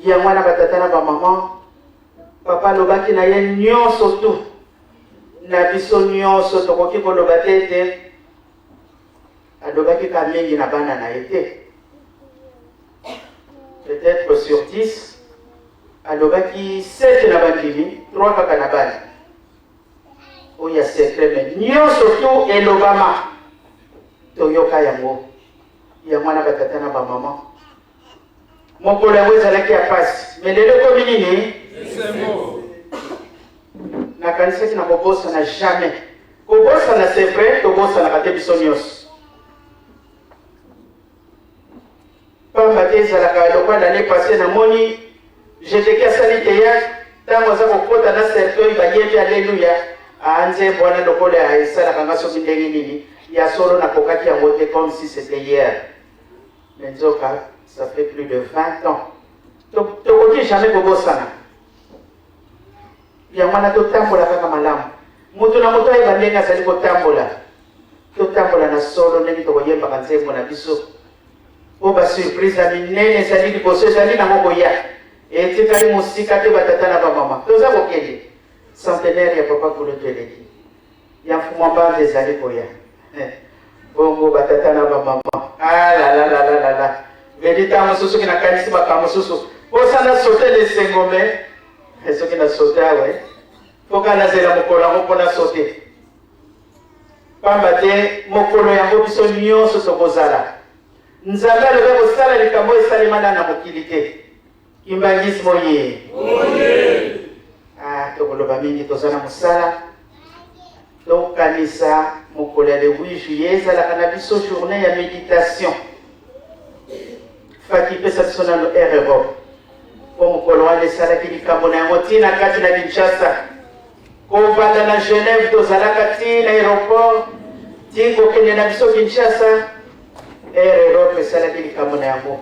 yango wana batata na bamama papa alobaki na ye nyonso tu na biso nyonso tokoki koloba te ete alobaki ka mingi na bana na ye te peut-être sur 10 alobaki 7 na bandimi 3 kaka na bana oyo ya secret me nyonso tu elobama toyoka yango wana batata na bamama mokolo yango ezalaki ya pasi me lelo ekomi nini nakanisaki na kobosana jamais kobosana c'est vrai tobosanaka te biso nyonso pamba te ezalaka lokwa l'année passée namoni jeteki asali teya ntango aza kokota na cercueil bayebi alleluya nzembo wana lokola esalaka nga soki ndenge nini ya solo nakokaki yango te comme si c'était hier mais nzoka ça fait plus de 20 ans tokoki jamais kobosana yango wana totambola kaka malamu moto na moto ayeba ndenge azali kotambola totambola na solo ndenge tokoyembaka nzembo na biso po ba surprise na minene ezali liboso ezali nango koya etikali mosika te batata na bamama toza kokende centenaire ya papa Kulutu eleki ya mfumu mbanza ezali koya bongo batata na bamama la vedi ta mosusu kina kanisi makambo susu osana sote lesengo me soki na sote awe foka nazela mokolo yango mpona sote pamba te mokolo yango biso nyonso tokozala nzambe alobi kosala likambo esalemana na mokili te kimbangismo ye tokoloba mingi toza na mosala tokanisa mokolo ya le 8 juillet ezalaka na biso journée ya méditation faki pesa biso nano air Europe po mokolo wana esalaki likambo na yango ntina kati na Kinshasa kovanda na Genève tozalaka ti na aéroport ti kokende na biso Kinshasa air Europe esalaki likambo na yango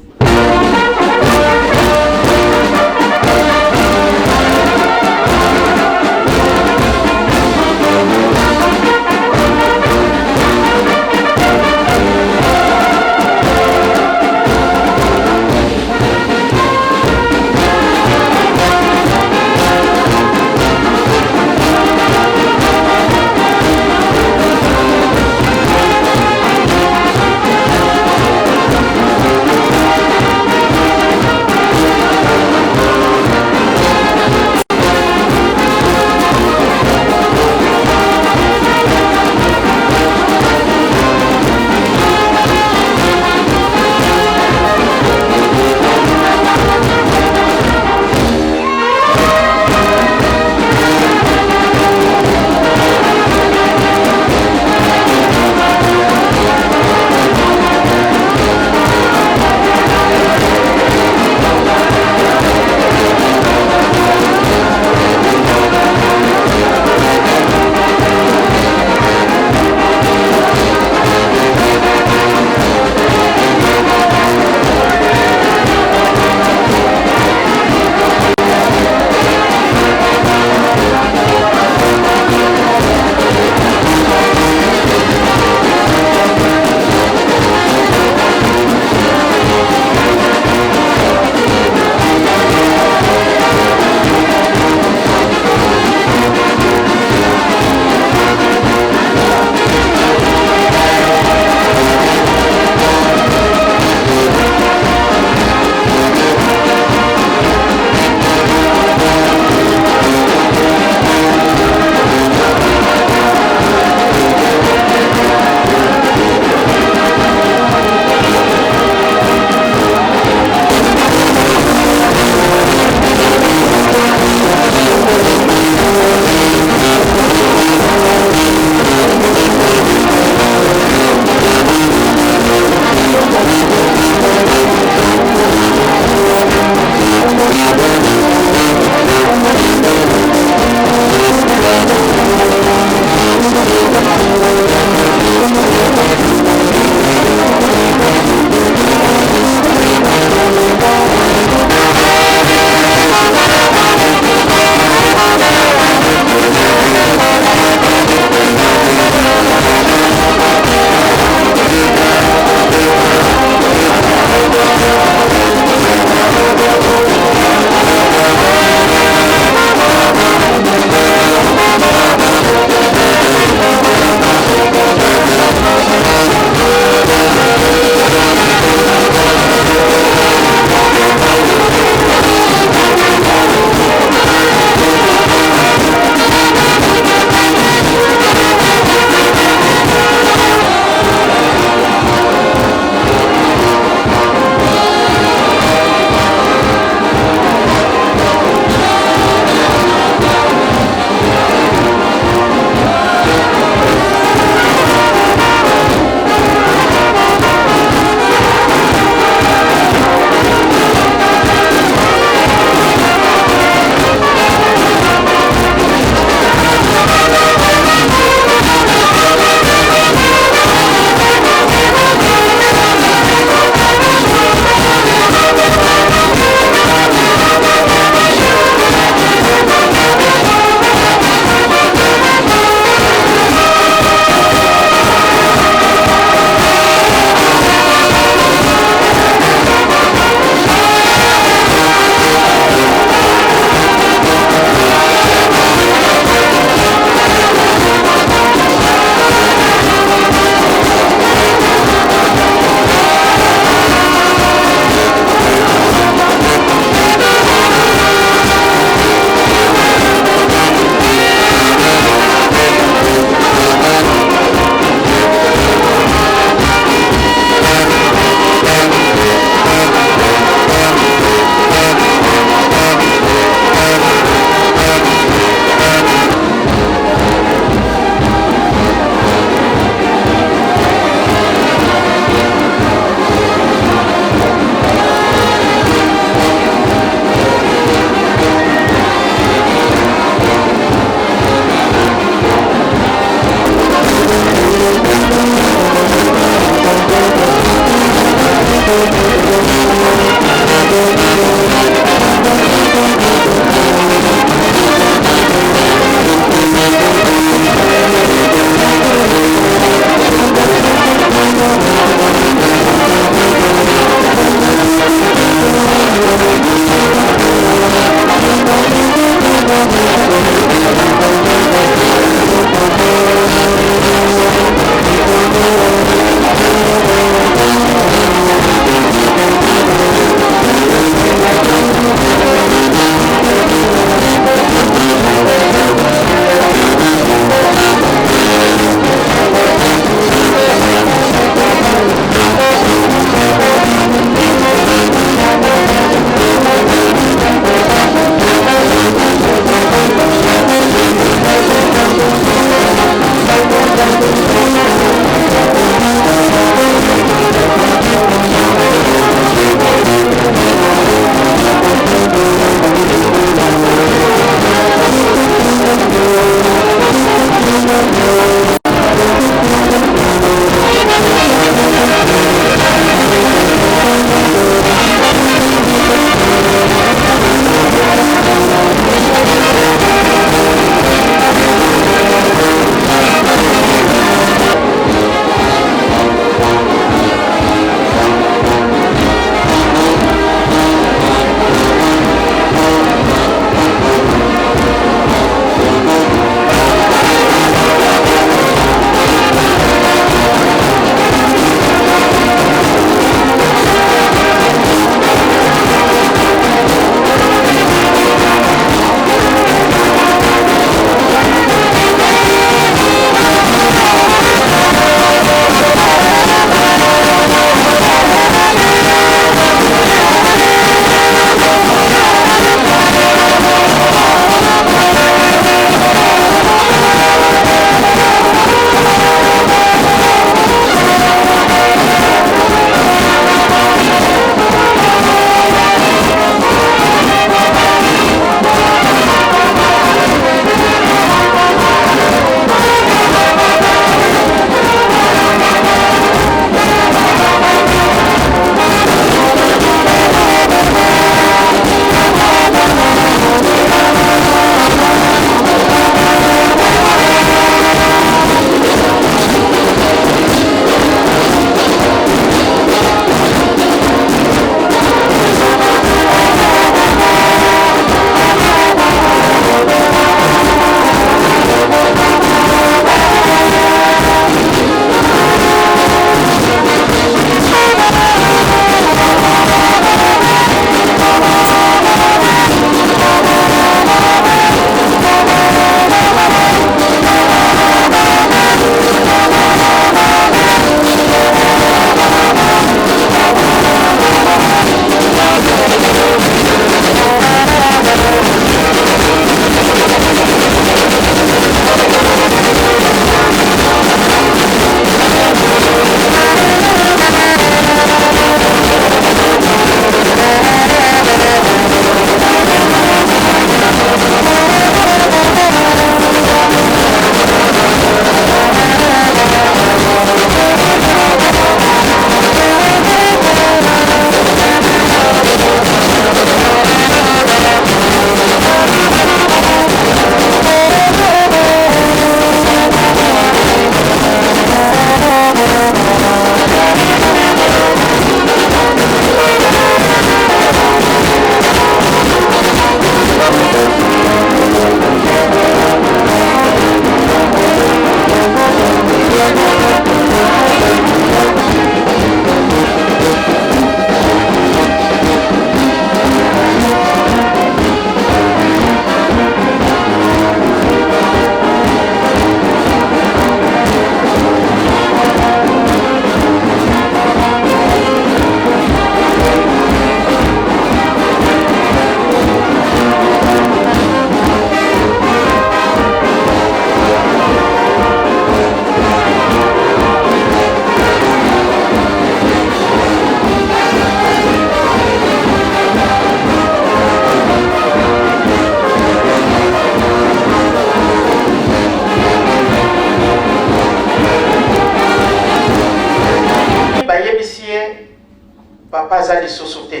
baza lisusu te.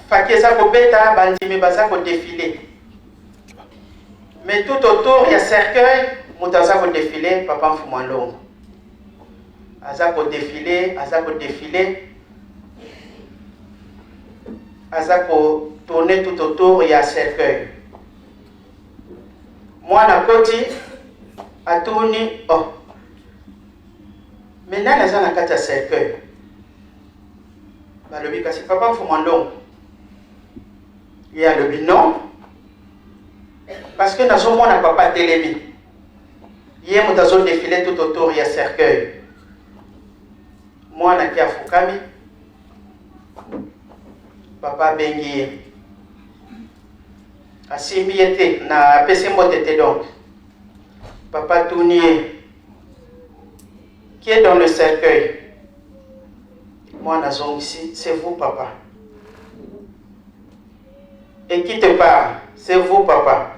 Faki eza kobeta bandimi baza kodefile. Mais tout autour, il y a cercueil, moutaza ko défilé, papa Mfuma Ndongo. Aza ko défilé, aza ko tourner tout autour, il y a cercueil. Moi, na koti, a tourné, oh. Maintenant, naza na kati ya cercueil. Balobi kasi papa Mfuma Ndongo. Il y a le binon. Parce que dans ce monde, on n'a pas télémi. Hier, nous avons défilé tout autour, il y a cercueil. Moi, je suis Fukami. Papa Bengi. Asimbi était, na Pessimbo était donc. Papa Tounier. Qui est dans le cercueil? Moi, je suis ici, c'est vous, papa. Et qui te parle? C'est vous, papa.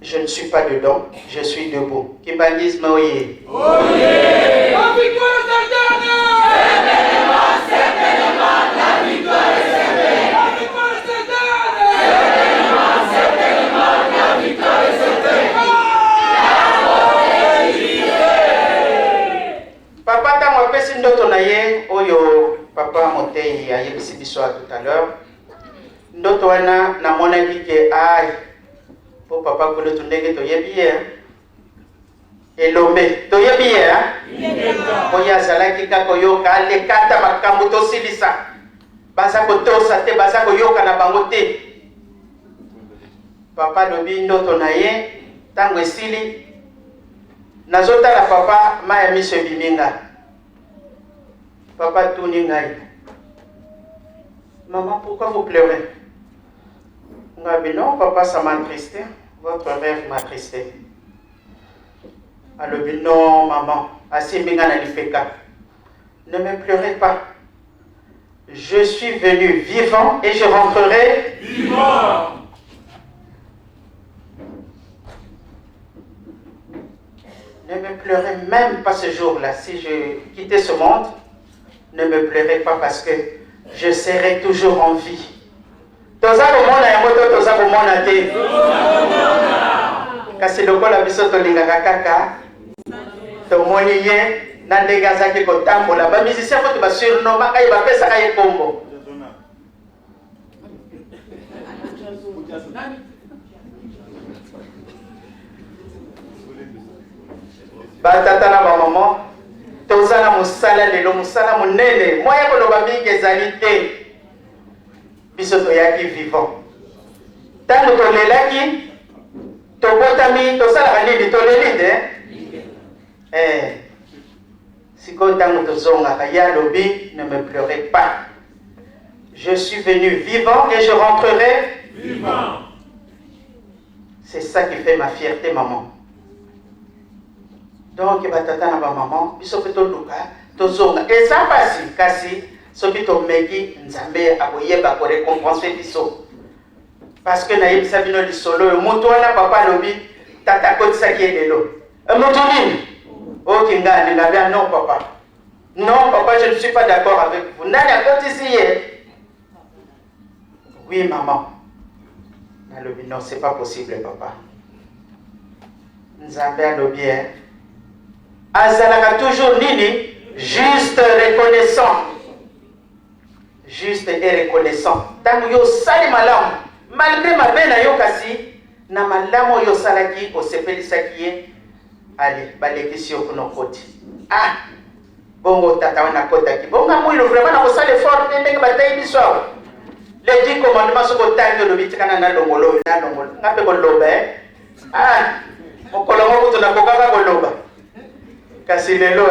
Je ne suis pas dedans, je suis debout. Kimbangisme, oye.
Oye! La victoire est certaine! Certainement, certainement, la victoire est certaine! La victoire est certaine! Certainement, certainement, la victoire est certaine!
Papa, ta moi pesi ndoto na ye, oyo papa Motei a yebisi biso tout à l'heure. Ndoto wana na mona ke ay. Pour papa pour le tourner que tu y es bien. Et l'homme, tu y es bien. Oya salaki kako yoka le kata makambo to silisa. Basa ko to sate basa ko yoka na bangote. Papa lobi ndoto na ye tango esili. Nazota la papa ma mi se biminga. Papa tuni ngai. Maman, pourquoi vous pleurez? Non, papa, ça m'a attristé. Votre rêve m'a attristé. Alors, non, maman. Ne me pleurez pas. Je suis venu vivant et je rentrerai
vivant.
Ne me pleurez même pas ce jour-là. Si je quittais ce monde, ne me pleurez pas parce que je serai toujours en vie. Toza komona yango to toza komona te. Kasi lokola biso tolingaka kaka tomoni ye na ndenge azaki kotambola bamusicien koto basurnomaka ye bapesaka ye kombo. Batata na bamama toza na mosala lelo mosala monene moya koloba mingi ezali te. Biso toyaki vivant. Tango tolelaki, tobotami, tosalaka nini toleli te? Siko tango tozongaka ya lobi, ne me pleurez pas. Je suis venu vivant et je rentrerai
vivant.
C'est ça qui fait ma fierté, maman. Donc, batata na ba maman, biso pe toluka, tozonga. Et ça passe, kasi soki tomeki nzambe akoyeba ko récompenser biso parce que na yebisa bino lisolo moto wana papa lobi tata kotisaki elelo moto nini okingani na bien non papa je ne suis pas d'accord avec vous nani akotisi ye oui maman na lobi non c'est pas possible papa nzambe alobi azalaka toujours nini juste reconnaissant. Juste et reconnaissant. Tango yo sali malamu, malgré ma bena yo kasi, na malamu yo salaki o sepelisaki ye, allez, balekisi yo kuno koti. Ah, bongo tata wana kota ki. Bonga mwilo vraiment na kosala effort ndenge batayi biso. Les 10 commandements sont autant de l'obitikana na longolo na longolo. Ngape koloba Ah, mokolongo kutu na kokaka koloba. Kasi lelo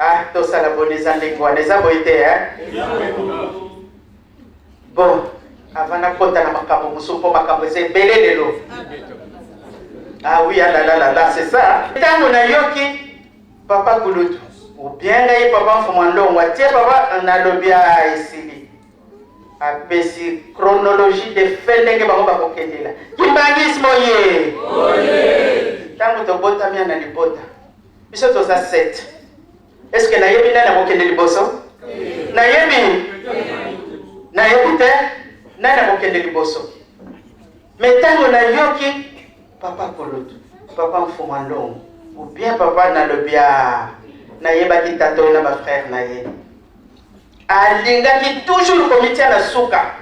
Ah, tout ça la bonne zandengwa, les aboité Bon, avant na kota na makambo musupo makambo c'est belé lelo. Ah oui, ah là, c'est ça. Tango na yoki papa kulutu. Ou bien ngai papa Mfuma Ndongo, tie papa na lobia isili. Apesi chronologie de fait ndenge bango bakokendela. Kimbangismo ye. Oye. Tango to bota mia na libota. Biso to za 7. Est-ce que nayebi nani akokende liboso? Nayebi? Nayebi te? Nani akokende liboso? Mais tango nayoki papa Koloto, papa Mfumandongo, ou bien papa Nalobia, nayebaki tato na ba frère naye. Alingaki toujours komiti na suka.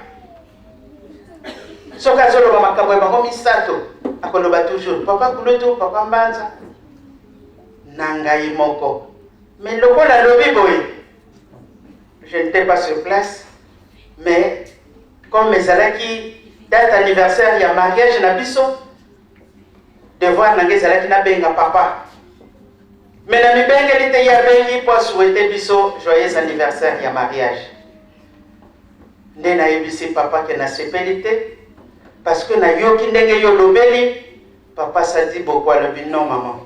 Soka zolo ba makambo ya bango misato, akoloba toujours papa Koloto, papa Mbanza. Nangai moko. Mais lokola lobi boy, je n'étais pas sur place, mais comme ezalaki date anniversaire ya mariage na biso, devoir nange ezalaki na benga papa. Mais na mibengeli te ya bengi pour souhaiter biso joyeux anniversaire ya mariage. Nde na yebisi papa ke na sepeli te, parce que na yoki ndenge yo lobeli, papa sadi beaucoup alobi non maman.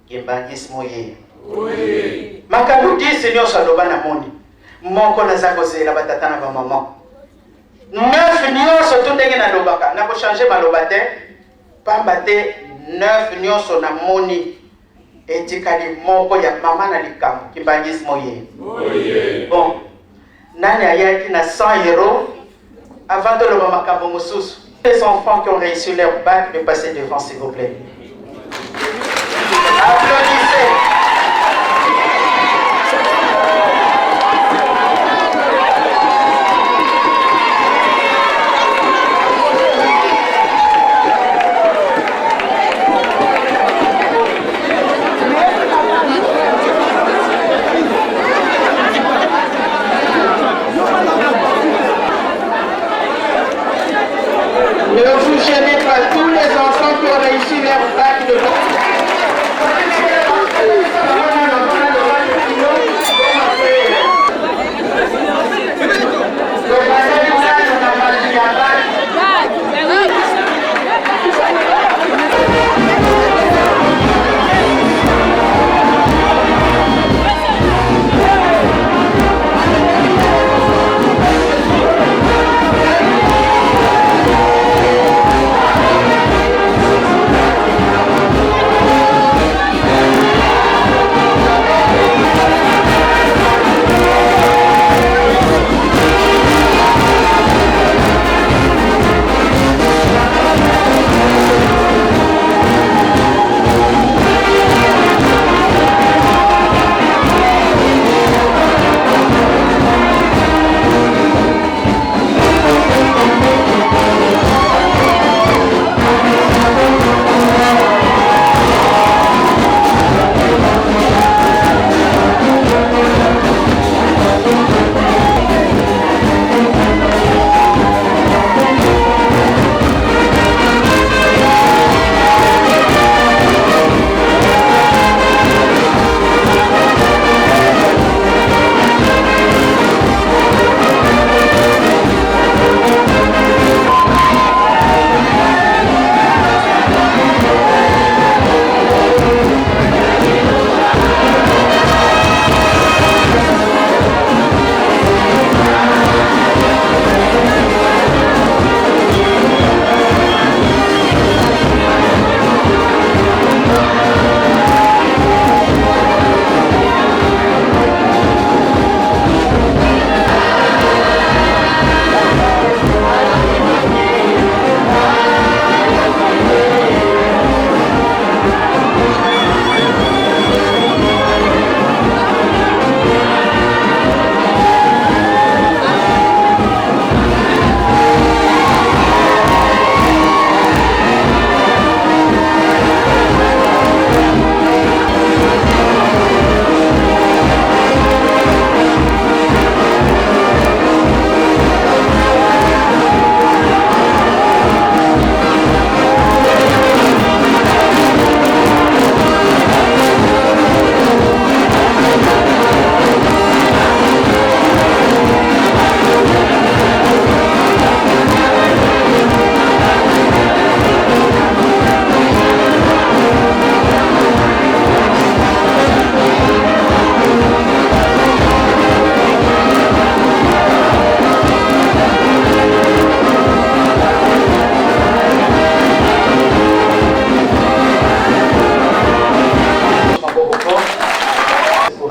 Kimbangis moye. Oui. Makambo 10 nyonso aloba na moni. Moko naza kozela batata na ba maman. 9 nyonso to ndenge na lobaka. Na ko changer maloba te. Pamba te 9 nyonso na moni. Etikali moko ya mama na likambo. Kimbangis moye. Oui. Bon. Nani ayaki na 100 euros avant de loba makambo mosusu. Les enfants qui ont réussi leur bac de passer devant s'il vous plaît. Applaudissez. Ne vous gênez pas, tous les enfants qui ont réussi leur bac de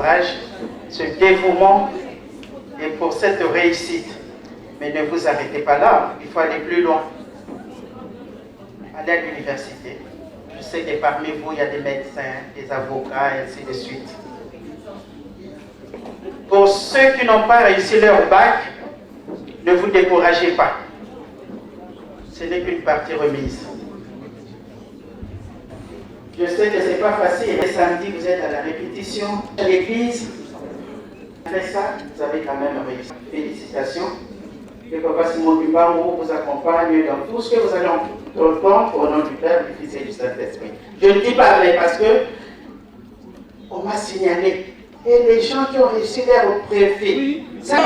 courage, ce dévouement et pour cette réussite. Mais ne vous arrêtez pas là, il faut aller plus loin. Allez à l'université. Je sais que parmi vous, il y a des médecins, des avocats, et ainsi de suite. Pour ceux qui n'ont pas réussi leur bac, ne vous découragez pas. Ce n'est qu'une partie remise. Je sais que ce n'est pas facile. Le samedi, vous êtes à la répétition à l'église. Après ça, vous avez quand même réussi. Félicitations. Que Papa Simon Dubango vous accompagne dans tout ce que vous allez entendre au nom du Père, du Fils et du Saint-Esprit. Je ne dis pas vrai parce que on m'a signalé. Et les gens qui ont réussi leur préfet. Ça...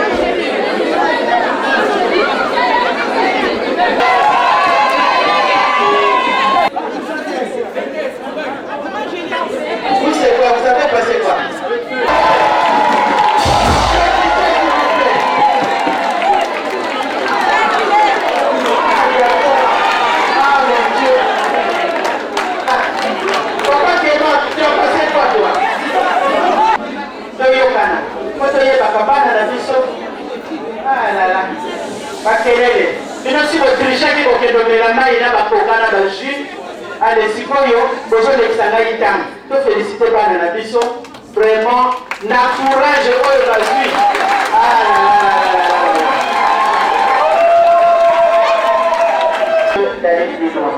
Vous c'est quoi? Vous savez pas c'est quoi? Allez, si vous avez féliciter par la biso, vraiment, na courage aujourd'hui. D'aller plus loin.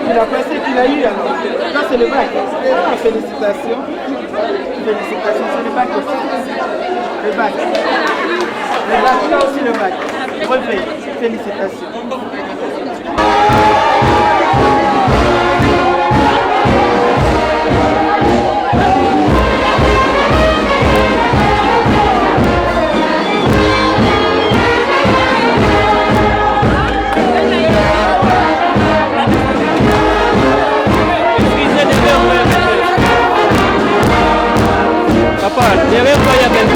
Il a passé qu'il a eu alors. Ça c'est le bac. Ah, félicitations. Félicitations, c'est le bac aussi. Le bac. Le bac, là aussi le bac. Brevet. Félicitations. Papa, derrière toi, il y a même.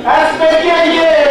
Aspect Dieu.